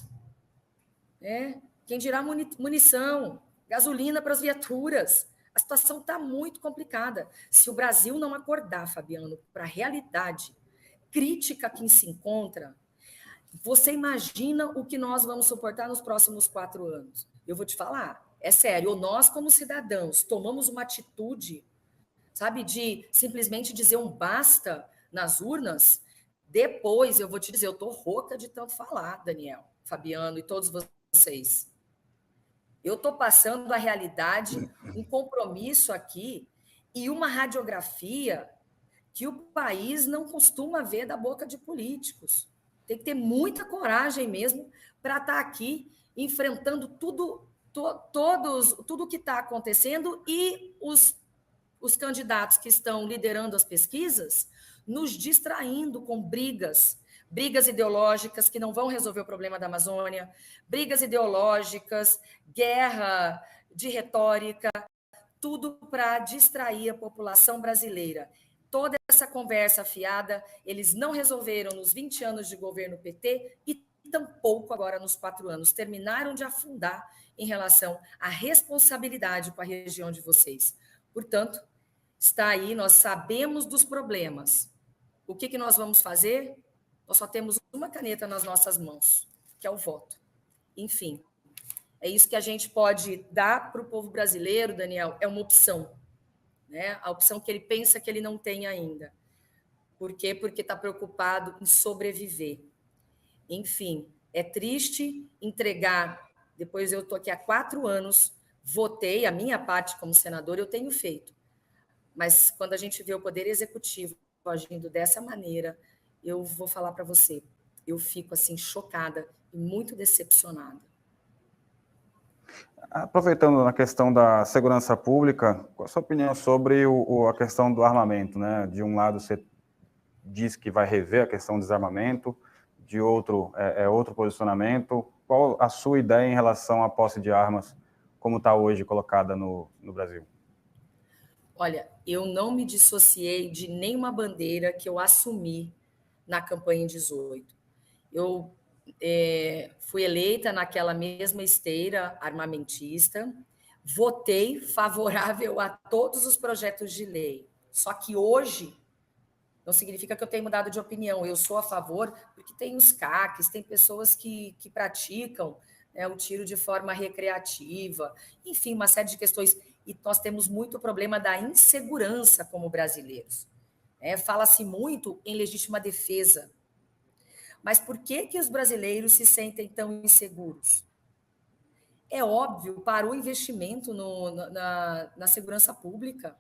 [SPEAKER 2] Quem dirá munição, gasolina para as viaturas. A situação está muito complicada. Se o Brasil não acordar, Fabiano, para a realidade crítica que se encontra, você imagina o que nós vamos suportar nos próximos 4 anos? Eu vou te falar, é sério, ou nós, como cidadãos, tomamos uma atitude, sabe, de simplesmente dizer um basta nas urnas, depois eu vou te dizer, eu estou rouca de tanto falar, Daniel, Fabiano e todos vocês. Eu estou passando a realidade, um compromisso aqui e uma radiografia que o país não costuma ver da boca de políticos. Tem que ter muita coragem mesmo para estar aqui enfrentando tudo que está acontecendo e os candidatos que estão liderando as pesquisas nos distraindo com brigas ideológicas que não vão resolver o problema da Amazônia, brigas ideológicas, guerra de retórica, tudo para distrair a população brasileira. Toda essa conversa fiada, eles não resolveram nos 20 anos de governo PT e tampouco agora nos 4 anos. Terminaram de afundar em relação à responsabilidade com a região de vocês. Portanto, está aí, nós sabemos dos problemas. O que nós vamos fazer? Nós só temos uma caneta nas nossas mãos, que é o voto. Enfim, é isso que a gente pode dar para o povo brasileiro, Daniel, é uma opção. né? A opção que ele pensa que ele não tem ainda. Por quê? Porque está preocupado em sobreviver. Enfim, é triste entregar. Depois eu estou aqui há 4 anos, votei, a minha parte como senador eu tenho feito. Mas quando a gente vê o Poder Executivo agindo dessa maneira, eu vou falar para você, eu fico assim chocada e muito decepcionada.
[SPEAKER 1] Aproveitando na questão da segurança pública, qual a sua opinião sobre a questão do armamento, né? De um lado você diz que vai rever a questão do desarmamento, de outro outro posicionamento. Qual a sua ideia em relação à posse de armas, como está hoje colocada no Brasil?
[SPEAKER 2] Olha, eu não me dissociei de nenhuma bandeira que eu assumi na campanha em 18. Eu fui eleita naquela mesma esteira armamentista, votei favorável a todos os projetos de lei. Só que hoje não significa que eu tenha mudado de opinião. Eu sou a favor, porque tem os CACs, tem pessoas que praticam, né, o tiro de forma recreativa, enfim, uma série de questões. E nós temos muito problema da insegurança como brasileiros. Fala-se muito em legítima defesa. Mas por que os brasileiros se sentem tão inseguros? É óbvio, para o investimento na segurança pública.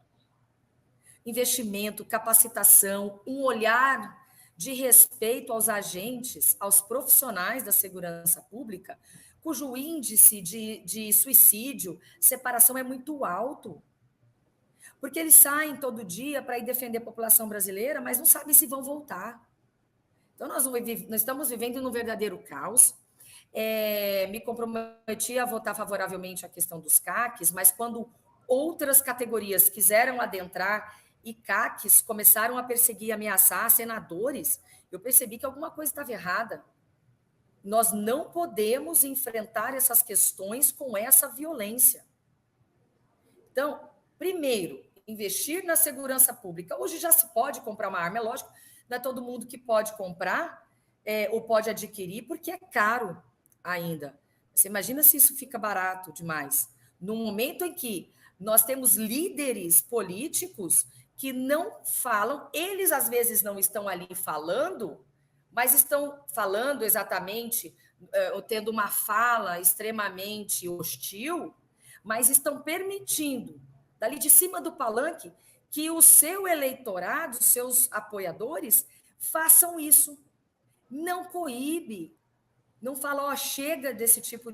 [SPEAKER 2] Investimento, capacitação, um olhar de respeito aos agentes, aos profissionais da segurança pública, cujo índice de suicídio, separação é muito alto. Porque eles saem todo dia para ir defender a população brasileira, mas não sabem se vão voltar. Então, nós estamos vivendo num verdadeiro caos. Me comprometi a votar favoravelmente à questão dos CACs, mas quando outras categorias quiseram adentrar e CACs começaram a perseguir e ameaçar senadores, eu percebi que alguma coisa estava errada. Nós não podemos enfrentar essas questões com essa violência. Então, primeiro, investir na segurança pública. Hoje já se pode comprar uma arma, é lógico, não é todo mundo que pode comprar ou pode adquirir, porque é caro ainda. Você imagina se isso fica barato demais. No momento em que nós temos líderes políticos que não falam, eles às vezes não estão ali falando, mas estão falando exatamente, tendo uma fala extremamente hostil, mas estão permitindo, dali de cima do palanque, que o seu eleitorado, os seus apoiadores, façam isso. Não coíbe, não fala, chega desse tipo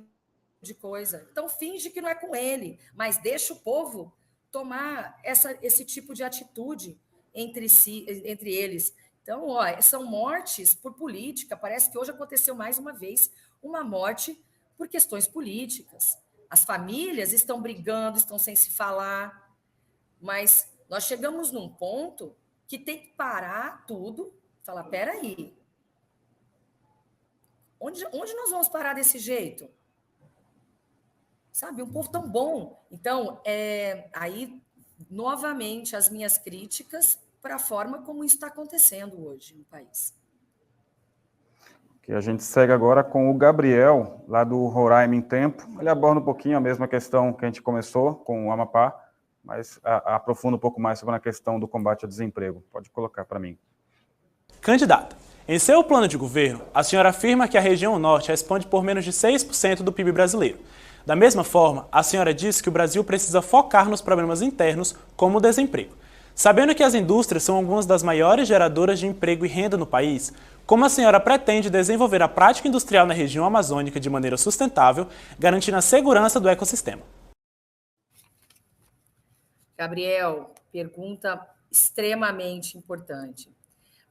[SPEAKER 2] de coisa. Então, finge que não é com ele, mas deixa o povo tomar esse tipo de atitude entre eles. Então, são mortes por política. Parece que hoje aconteceu mais uma vez uma morte por questões políticas. As famílias estão brigando, estão sem se falar, mas nós chegamos num ponto que tem que parar tudo e falar, peraí, onde nós vamos parar desse jeito? Sabe, um povo tão bom. Então, aí, novamente, as minhas críticas para a forma como isso está acontecendo hoje no país.
[SPEAKER 1] Que a gente segue agora com o Gabriel, lá do Roraima em Tempo. Ele aborda um pouquinho a mesma questão que a gente começou com o Amapá, mas aprofunda um pouco mais sobre a questão do combate ao desemprego. Pode colocar para mim.
[SPEAKER 8] Candidata, em seu plano de governo, a senhora afirma que a região norte responde por menos de 6% do PIB brasileiro. Da mesma forma, a senhora diz que o Brasil precisa focar nos problemas internos, como o desemprego. Sabendo que as indústrias são algumas das maiores geradoras de emprego e renda no país, como a senhora pretende desenvolver a prática industrial na região amazônica de maneira sustentável, garantindo a segurança do ecossistema?
[SPEAKER 2] Gabriel, pergunta extremamente importante.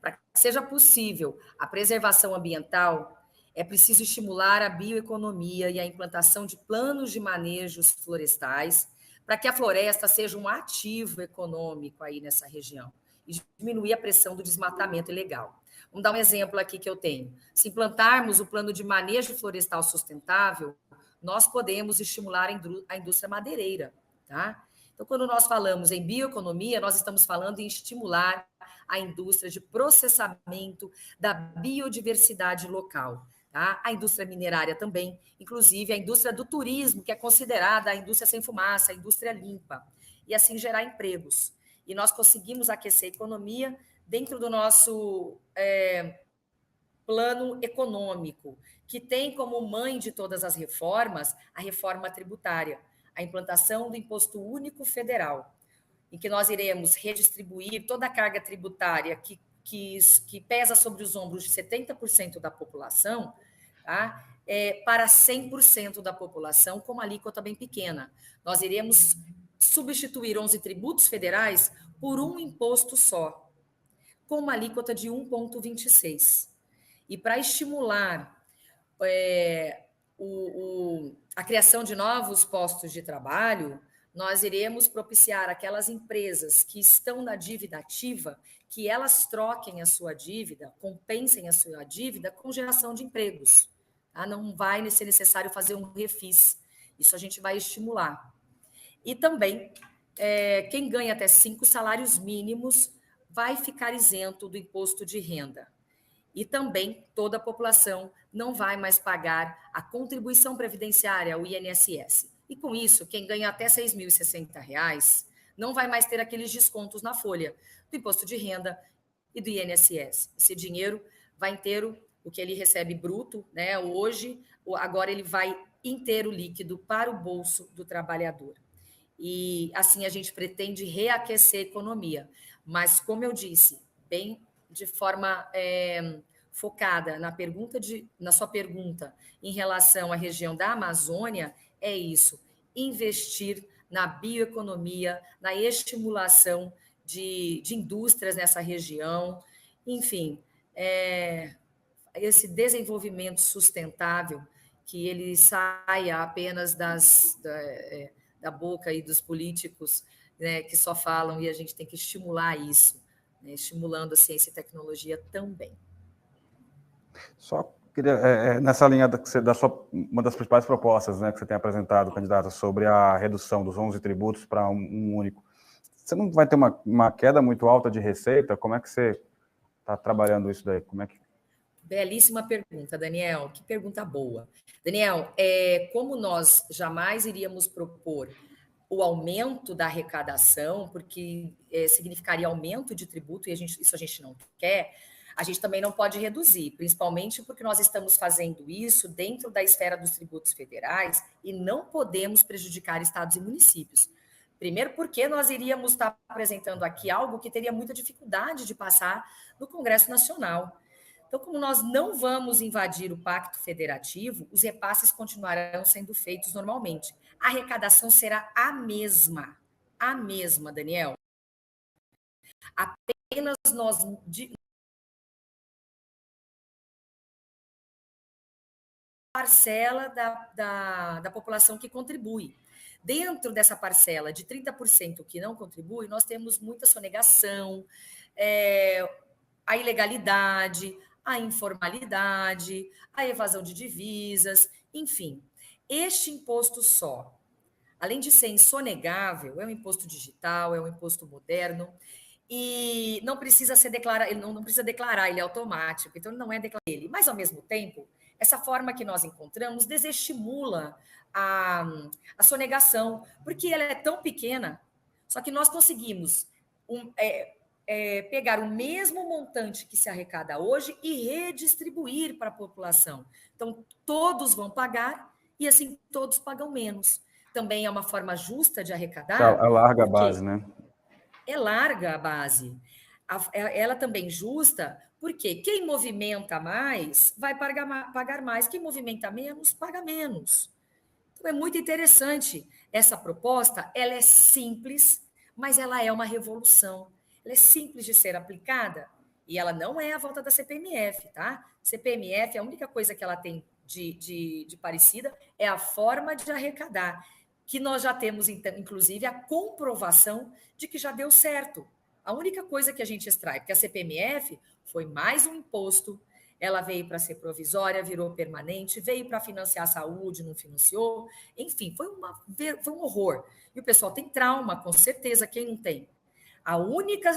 [SPEAKER 2] Para que seja possível a preservação ambiental, é preciso estimular a bioeconomia e a implantação de planos de manejos florestais para que a floresta seja um ativo econômico aí nessa região e diminuir a pressão do desmatamento ilegal. Vamos dar um exemplo aqui que eu tenho. Se implantarmos o plano de manejo florestal sustentável, nós podemos estimular a indústria madeireira, tá? Então, quando nós falamos em bioeconomia, nós estamos falando em estimular a indústria de processamento da biodiversidade local. Tá? A indústria minerária também, inclusive a indústria do turismo, que é considerada a indústria sem fumaça, a indústria limpa, e assim gerar empregos. e nós conseguimos aquecer a economia dentro do nosso plano econômico, que tem como mãe de todas as reformas a reforma tributária, a implantação do Imposto Único Federal, em que nós iremos redistribuir toda a carga tributária que pesa sobre os ombros de 70% da população, tá? Para 100% da população, com uma alíquota bem pequena. Nós iremos substituir 11 tributos federais por um imposto só, com uma alíquota de 1,26. E para estimular a criação de novos postos de trabalho, nós iremos propiciar aquelas empresas que estão na dívida ativa, que elas troquem a sua dívida, compensem a sua dívida com geração de empregos. Tá? Não vai ser necessário fazer um refis. Isso a gente vai estimular. E também, quem ganha até 5 salários mínimos vai ficar isento do imposto de renda. E também toda a população não vai mais pagar a contribuição previdenciária, o INSS. E com isso, quem ganha até R$ 6.060 não vai mais ter aqueles descontos na folha do imposto de renda e do INSS. Esse dinheiro vai inteiro, o que ele recebe bruto, né? Hoje, agora ele vai inteiro líquido para o bolso do trabalhador. E assim a gente pretende reaquecer a economia. Mas, como eu disse, bem de forma focada na sua pergunta em relação à região da Amazônia, é isso, investir na bioeconomia, na estimulação de indústrias nessa região, enfim, esse desenvolvimento sustentável, que ele saia apenas da boca aí dos políticos, né, que só falam, e a gente tem que estimular isso, né, estimulando a ciência e tecnologia também.
[SPEAKER 1] Só queria, nessa linha uma das principais propostas, né, que você tem apresentado, candidata, sobre a redução dos 11 tributos para um único, você não vai ter uma queda muito alta de receita? Como é que você está trabalhando isso daí? Como é que...
[SPEAKER 2] Belíssima pergunta, Daniel. Que pergunta boa. Daniel, como nós jamais iríamos propor o aumento da arrecadação, porque significaria aumento de tributo, e isso a gente não quer, a gente também não pode reduzir, principalmente porque nós estamos fazendo isso dentro da esfera dos tributos federais e não podemos prejudicar estados e municípios. Primeiro porque nós iríamos estar apresentando aqui algo que teria muita dificuldade de passar no Congresso Nacional. Então, como nós não vamos invadir o Pacto Federativo, os repasses continuarão sendo feitos normalmente. A arrecadação será a mesma, Daniel. Apenas nós parcela da população que contribui. Dentro dessa parcela de 30% que não contribui, nós temos muita sonegação, a ilegalidade, a informalidade, a evasão de divisas, enfim. Este imposto só, além de ser insonegável, é um imposto digital, é um imposto moderno, e não precisa ser declarado, ele não precisa declarar, ele é automático, então ele não é declarado. Mas, ao mesmo tempo, essa forma que nós encontramos desestimula a sonegação, porque ela é tão pequena, só que nós conseguimos pegar o mesmo montante que se arrecada hoje e redistribuir para a população. Então, todos vão pagar e, assim, todos pagam menos. Também é uma forma justa de arrecadar.
[SPEAKER 1] É larga a base, né?
[SPEAKER 2] É larga a base. Ela também justa, porque quem movimenta mais vai pagar mais, quem movimenta menos, paga menos. Então, é muito interessante essa proposta, ela é simples, mas ela é uma revolução. Ela é simples de ser aplicada e ela não é a volta da CPMF, tá? CPMF, a única coisa que ela tem de parecida é a forma de arrecadar, que nós já temos, inclusive, a comprovação de que já deu certo. A única coisa que a gente extrai, porque a CPMF foi mais um imposto, ela veio para ser provisória, virou permanente, veio para financiar a saúde, não financiou, enfim, foi um horror. E o pessoal tem trauma, com certeza, quem não tem? A única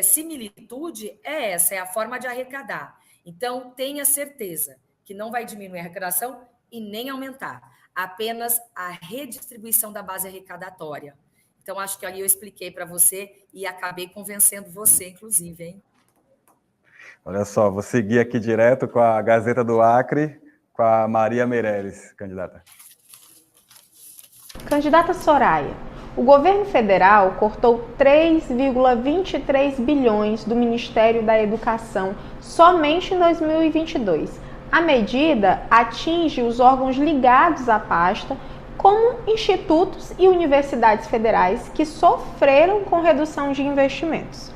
[SPEAKER 2] similitude é essa, é a forma de arrecadar. Então, tenha certeza que não vai diminuir a arrecadação e nem aumentar, apenas a redistribuição da base arrecadatória. Então, acho que ali eu expliquei para você e acabei convencendo você, inclusive, hein?
[SPEAKER 1] Olha só, vou seguir aqui direto com a Gazeta do Acre, com a Maria Meirelles, candidata.
[SPEAKER 9] Candidata Soraya, o governo federal cortou 3,23 bilhões do Ministério da Educação somente em 2022. A medida atinge os órgãos ligados à pasta, como institutos e universidades federais que sofreram com redução de investimentos.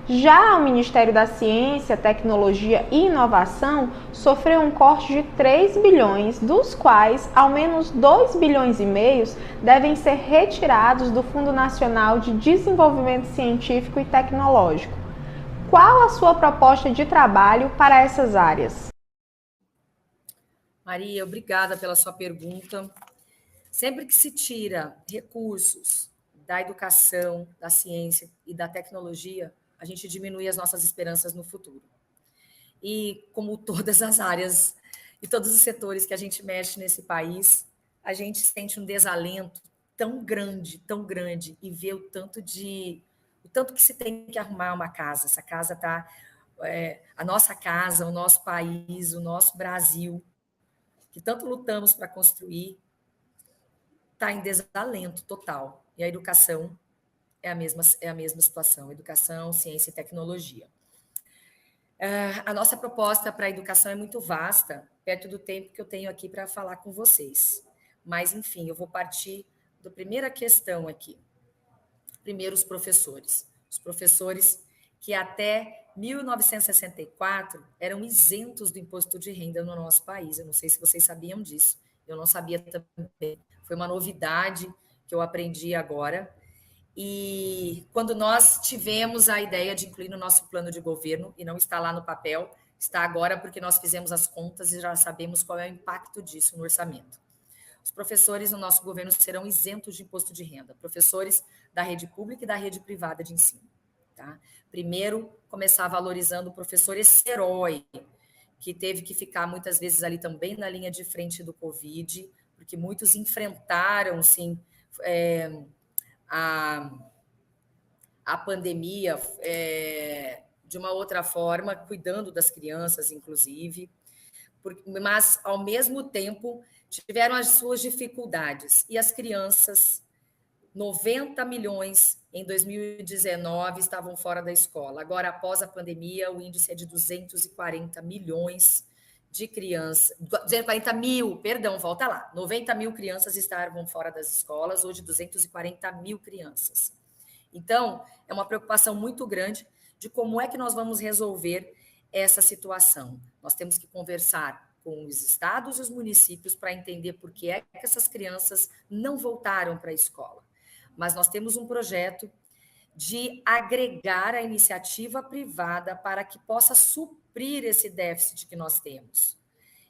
[SPEAKER 9] Já o Ministério da Ciência, Tecnologia e Inovação sofreu um corte de 3 bilhões, dos quais ao menos 2,5 bilhões devem ser retirados do Fundo Nacional de Desenvolvimento Científico e Tecnológico. Qual a sua proposta de trabalho para essas áreas?
[SPEAKER 2] Maria, obrigada pela sua pergunta. Sempre que se tira recursos da educação, da ciência e da tecnologia, a gente diminui as nossas esperanças no futuro. E como todas as áreas e todos os setores que a gente mexe nesse país, a gente sente um desalento tão grande, e vê o tanto que se tem que arrumar uma casa. Essa casa está... a nossa casa, o nosso país, o nosso Brasil, que tanto lutamos para construir, está em desalento total. E a educação é a mesma situação. Educação, ciência e tecnologia. A nossa proposta para a educação é muito vasta, perto do tempo que eu tenho aqui para falar com vocês. Mas, enfim, eu vou partir da primeira questão aqui. Primeiro, os professores. Os professores que até 1964 eram isentos do imposto de renda no nosso país. Eu não sei se vocês sabiam disso. Eu não sabia também. Foi uma novidade que eu aprendi agora. E quando nós tivemos a ideia de incluir no nosso plano de governo, e não está lá no papel, está agora porque nós fizemos as contas e já sabemos qual é o impacto disso no orçamento. Os professores no nosso governo serão isentos de imposto de renda, professores da rede pública e da rede privada de ensino. Tá? Primeiro, começar valorizando o professor, esse herói, que teve que ficar muitas vezes ali também na linha de frente do Covid, porque muitos enfrentaram, sim, a pandemia de uma outra forma, cuidando das crianças, inclusive, mas, ao mesmo tempo, tiveram as suas dificuldades. E as crianças, 90 milhões em 2019 estavam fora da escola. Agora, após a pandemia, o índice é de 240 milhões de crianças, 240 mil, perdão, volta lá, 90 mil crianças estavam fora das escolas, hoje 240 mil crianças. Então, é uma preocupação muito grande de como é que nós vamos resolver essa situação. Nós temos que conversar com os estados e os municípios para entender por que é que essas crianças não voltaram para a escola. Mas nós temos um projeto de agregar a iniciativa privada para que possa suprir esse déficit que nós temos.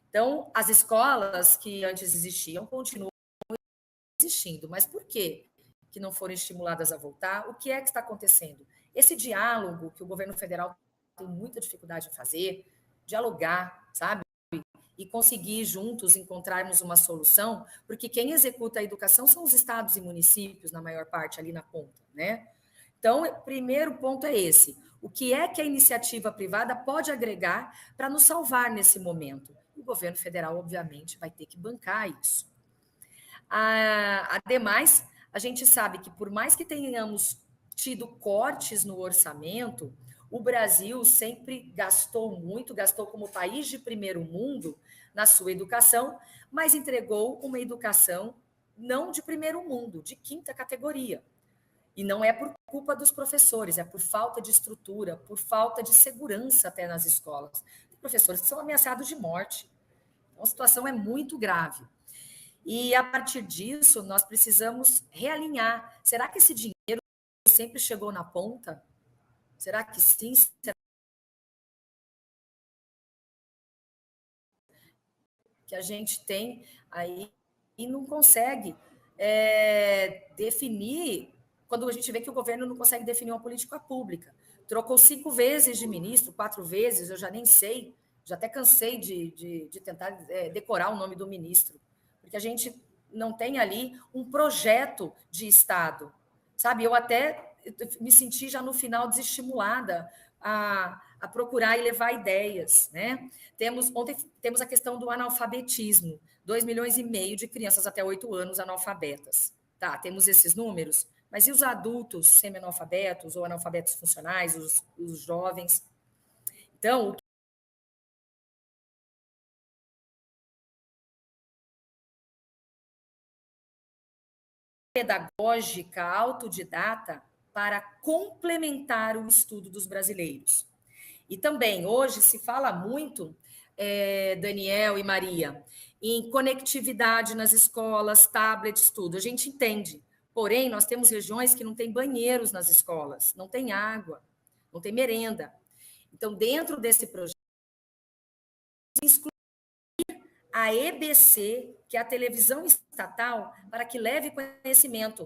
[SPEAKER 2] Então, as escolas que antes existiam continuam existindo, mas por quê que não foram estimuladas a voltar? O que é que está acontecendo? Esse diálogo que o governo federal tem muita dificuldade em fazer, dialogar, sabe? E conseguir juntos encontrarmos uma solução, porque quem executa a educação são os estados e municípios, na maior parte, ali na ponta, né? Então, o primeiro ponto é esse. O que é que a iniciativa privada pode agregar para nos salvar nesse momento? O governo federal, obviamente, vai ter que bancar isso. Ademais, a gente sabe que, por mais que tenhamos tido cortes no orçamento, o Brasil sempre gastou muito, gastou como país de primeiro mundo na sua educação, mas entregou uma educação não de primeiro mundo, de quinta categoria. E não é por culpa dos professores, é por falta de estrutura, por falta de segurança até nas escolas. Tem professores que são ameaçados de morte. Então, a situação é muito grave. E, a partir disso, nós precisamos realinhar. Será que esse dinheiro sempre chegou na ponta? Será que sim? Será que a gente tem aí e não consegue definir, quando a gente vê que o governo não consegue definir uma política pública? Trocou 5 vezes de ministro, 4 vezes, eu já nem sei, já até cansei de tentar decorar o nome do ministro, porque a gente não tem ali um projeto de Estado. sabe? Eu até me senti já no final desestimulada a procurar e levar ideias, né? Ontem temos a questão do analfabetismo, 2,5 milhões de crianças até 8 anos analfabetas. Tá, temos esses números, mas e os adultos semi-analfabetos ou analfabetos funcionais, os jovens? Então, o pedagógica autodidata para complementar o estudo dos brasileiros. E também, hoje, se fala muito, Daniel e Maria, em conectividade nas escolas, tablets, tudo. A gente entende. Porém, nós temos regiões que não têm banheiros nas escolas, não tem água, não tem merenda. Então, dentro desse projeto, incluir a EBC, que é a televisão estatal, para que leve conhecimento.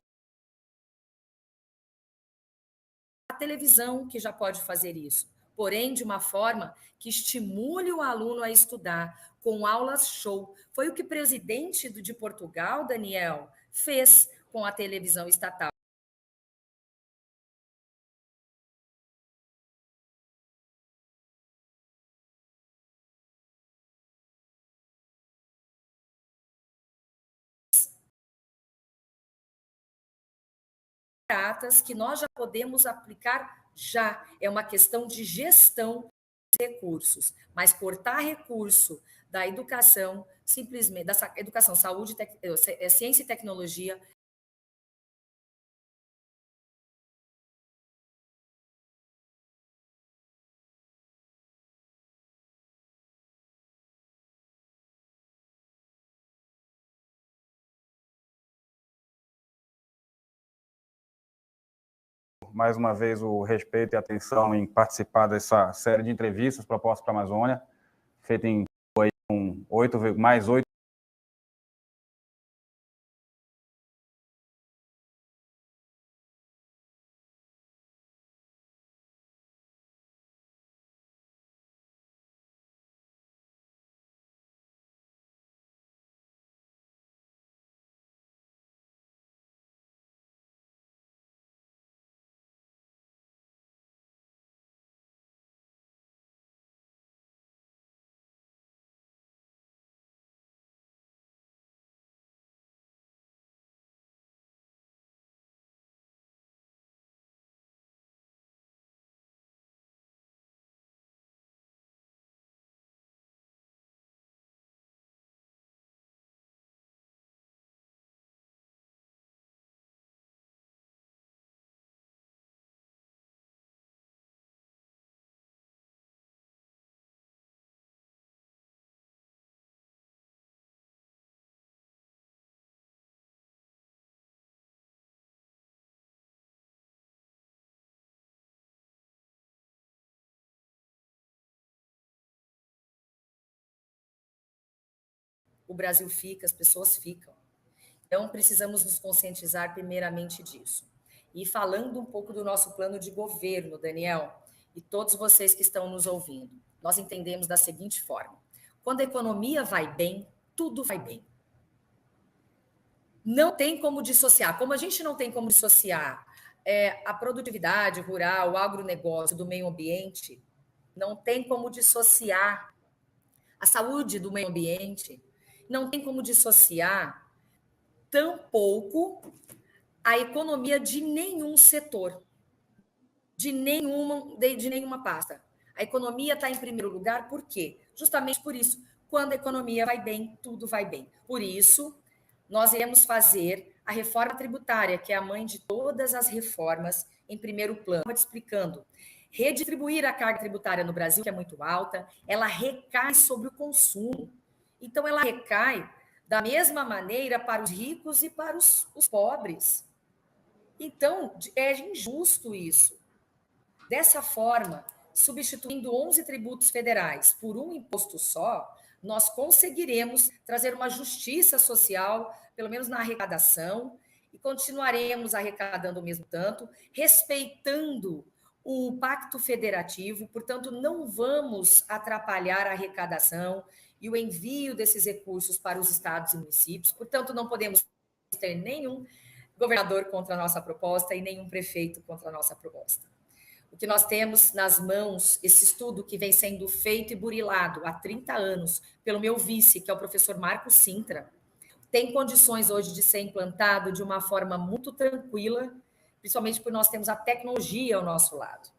[SPEAKER 2] A televisão que já pode fazer isso, porém de uma forma que estimule o aluno a estudar, com aulas show. Foi o que o presidente de Portugal, Daniel, fez com a televisão estatal. Que nós já podemos aplicar já. É uma questão de gestão de recursos. Mas cortar recurso da educação, simplesmente, da educação, saúde, ciência e tecnologia,
[SPEAKER 1] mais uma vez o respeito e atenção em participar dessa série de entrevistas propostas para a Amazônia, feita em mais 8. O Brasil fica, as pessoas ficam. Então, precisamos nos conscientizar primeiramente disso. E falando um pouco do nosso plano de governo, Daniel, e todos vocês que estão nos ouvindo, nós entendemos da seguinte forma: quando a economia vai bem, tudo vai bem. Não tem como dissociar. Como a gente não tem como dissociar a produtividade rural, o agronegócio do meio ambiente, não tem como dissociar a saúde do meio ambiente, não tem como dissociar tampouco a economia de nenhum setor, de nenhuma pasta. A economia está em primeiro lugar, por quê? Justamente por isso. Quando a economia vai bem, tudo vai bem. Por isso, nós iremos fazer a reforma tributária, que é a mãe de todas as reformas, em primeiro plano. Te explicando. Redistribuir a carga tributária no Brasil, que é muito alta, ela recai sobre o consumo. Então, ela recai da mesma maneira para os ricos e para os pobres. Então, é injusto isso. Dessa forma, substituindo 11 tributos federais por um imposto só, nós conseguiremos trazer uma justiça social, pelo menos na arrecadação, e continuaremos arrecadando o mesmo tanto, respeitando o pacto federativo, portanto, não vamos atrapalhar a arrecadação e o envio desses recursos para os estados e municípios, portanto, não podemos ter nenhum
[SPEAKER 2] governador contra a nossa proposta e nenhum prefeito contra a nossa proposta. O que nós temos nas mãos, esse estudo que vem sendo feito e burilado há 30 anos pelo meu vice, que é o professor Marcos Sintra, tem condições hoje de ser implantado de uma forma muito tranquila, principalmente porque nós temos a tecnologia ao nosso lado.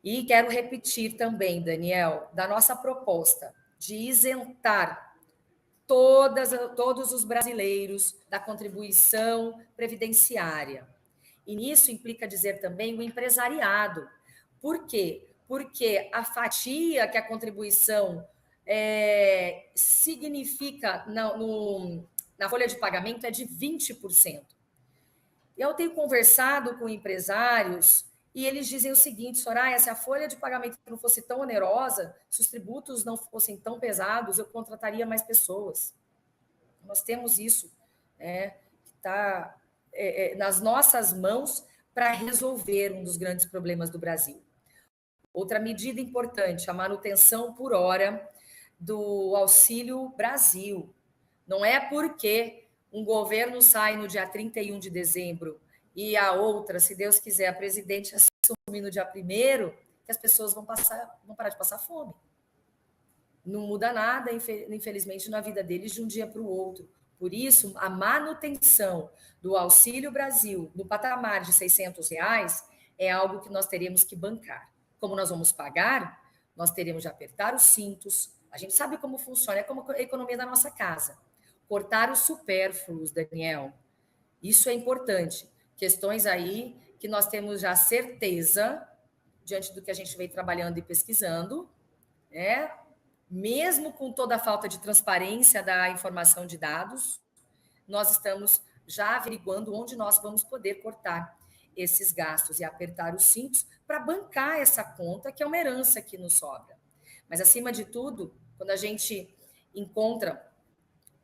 [SPEAKER 2] E quero repetir também, Daniel, da nossa proposta de isentar todos os brasileiros da contribuição previdenciária. E nisso implica dizer também o empresariado. Por quê? Porque a fatia que a contribuição significa na folha de pagamento é de 20%. Eu tenho conversado com empresários e eles dizem o seguinte: Soraya, se a folha de pagamento não fosse tão onerosa, se os tributos não fossem tão pesados, eu contrataria mais pessoas. Nós temos isso, que está nas nossas mãos para resolver um dos grandes problemas do Brasil. Outra medida importante, a manutenção por hora do Auxílio Brasil. Não é porque um governo sai no dia 31 de dezembro e a outra, se Deus quiser, a presidente assumir no dia 1º, que as pessoas vão parar de passar fome. Não muda nada, infelizmente, na vida deles de um dia para o outro. Por isso, a manutenção do Auxílio Brasil no patamar de R$600 é algo que nós teremos que bancar. Como nós vamos pagar, nós teremos de apertar os cintos. A gente sabe como funciona, é como a economia da nossa casa. Cortar os supérfluos, Daniel. Isso é importante. Questões aí que nós temos já certeza, diante do que a gente vem trabalhando e pesquisando, mesmo com toda a falta de transparência da informação de dados, nós estamos já averiguando onde nós vamos poder cortar esses gastos e apertar os cintos para bancar essa conta, que é uma herança que nos sobra. Mas, acima de tudo, quando a gente encontra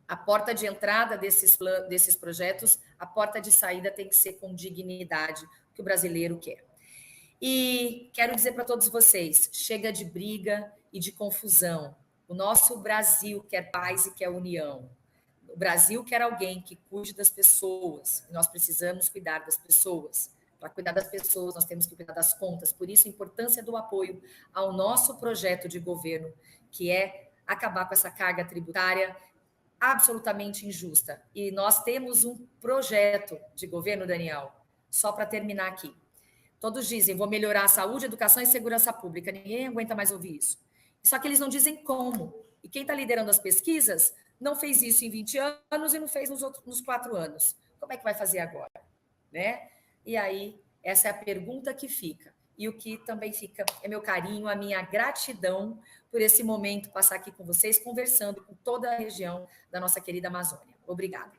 [SPEAKER 2] a porta de entrada desses projetos, a porta de saída tem que ser com dignidade, que o brasileiro quer. E quero dizer para todos vocês, chega de briga e de confusão. O nosso Brasil quer paz e quer união. O Brasil quer alguém que cuide das pessoas. E nós precisamos cuidar das pessoas. Para cuidar das pessoas, nós temos que cuidar das contas. Por isso, a importância do apoio ao nosso projeto de governo, que é acabar com essa carga tributária absolutamente injusta. E nós temos um projeto de governo, Daniel, só para terminar aqui. Todos dizem, vou melhorar a saúde, educação e segurança pública. Ninguém aguenta mais ouvir isso. Só que eles não dizem como. E quem está liderando as pesquisas não fez isso em 20 anos e não fez nos 4 anos. Como é que vai fazer agora? E aí, essa é a pergunta que fica. E o que também fica é meu carinho, a minha gratidão por esse momento, passar aqui com vocês, conversando com toda a região da nossa querida Amazônia. Obrigada.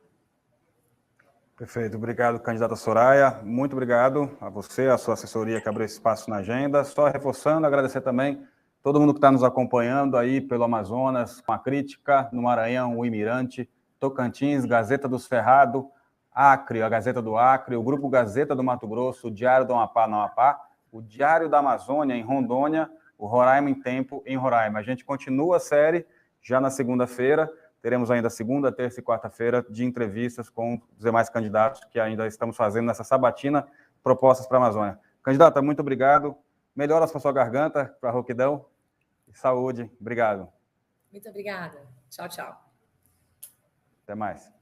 [SPEAKER 1] Perfeito. Obrigado, candidata Soraya. Muito obrigado a você, a sua assessoria que abriu esse espaço na agenda. Só reforçando, agradecer também todo mundo que está nos acompanhando aí pelo Amazonas, com a Crítica, no Maranhão, o Imirante, Tocantins, Gazeta dos Ferrado, Acre, a Gazeta do Acre, o Grupo Gazeta do Mato Grosso, o Diário do Amapá, no Amapá, o Diário da Amazônia, em Rondônia, o Roraima em Tempo, em Roraima. A gente continua a série já na segunda-feira, teremos ainda segunda, terça e quarta-feira de entrevistas com os demais candidatos que ainda estamos fazendo nessa sabatina, propostas para a Amazônia. Candidata, muito obrigado. Melhoras para sua garganta, para a rouquidão. E saúde. Obrigado.
[SPEAKER 2] Muito obrigada. Tchau, tchau.
[SPEAKER 1] Até mais.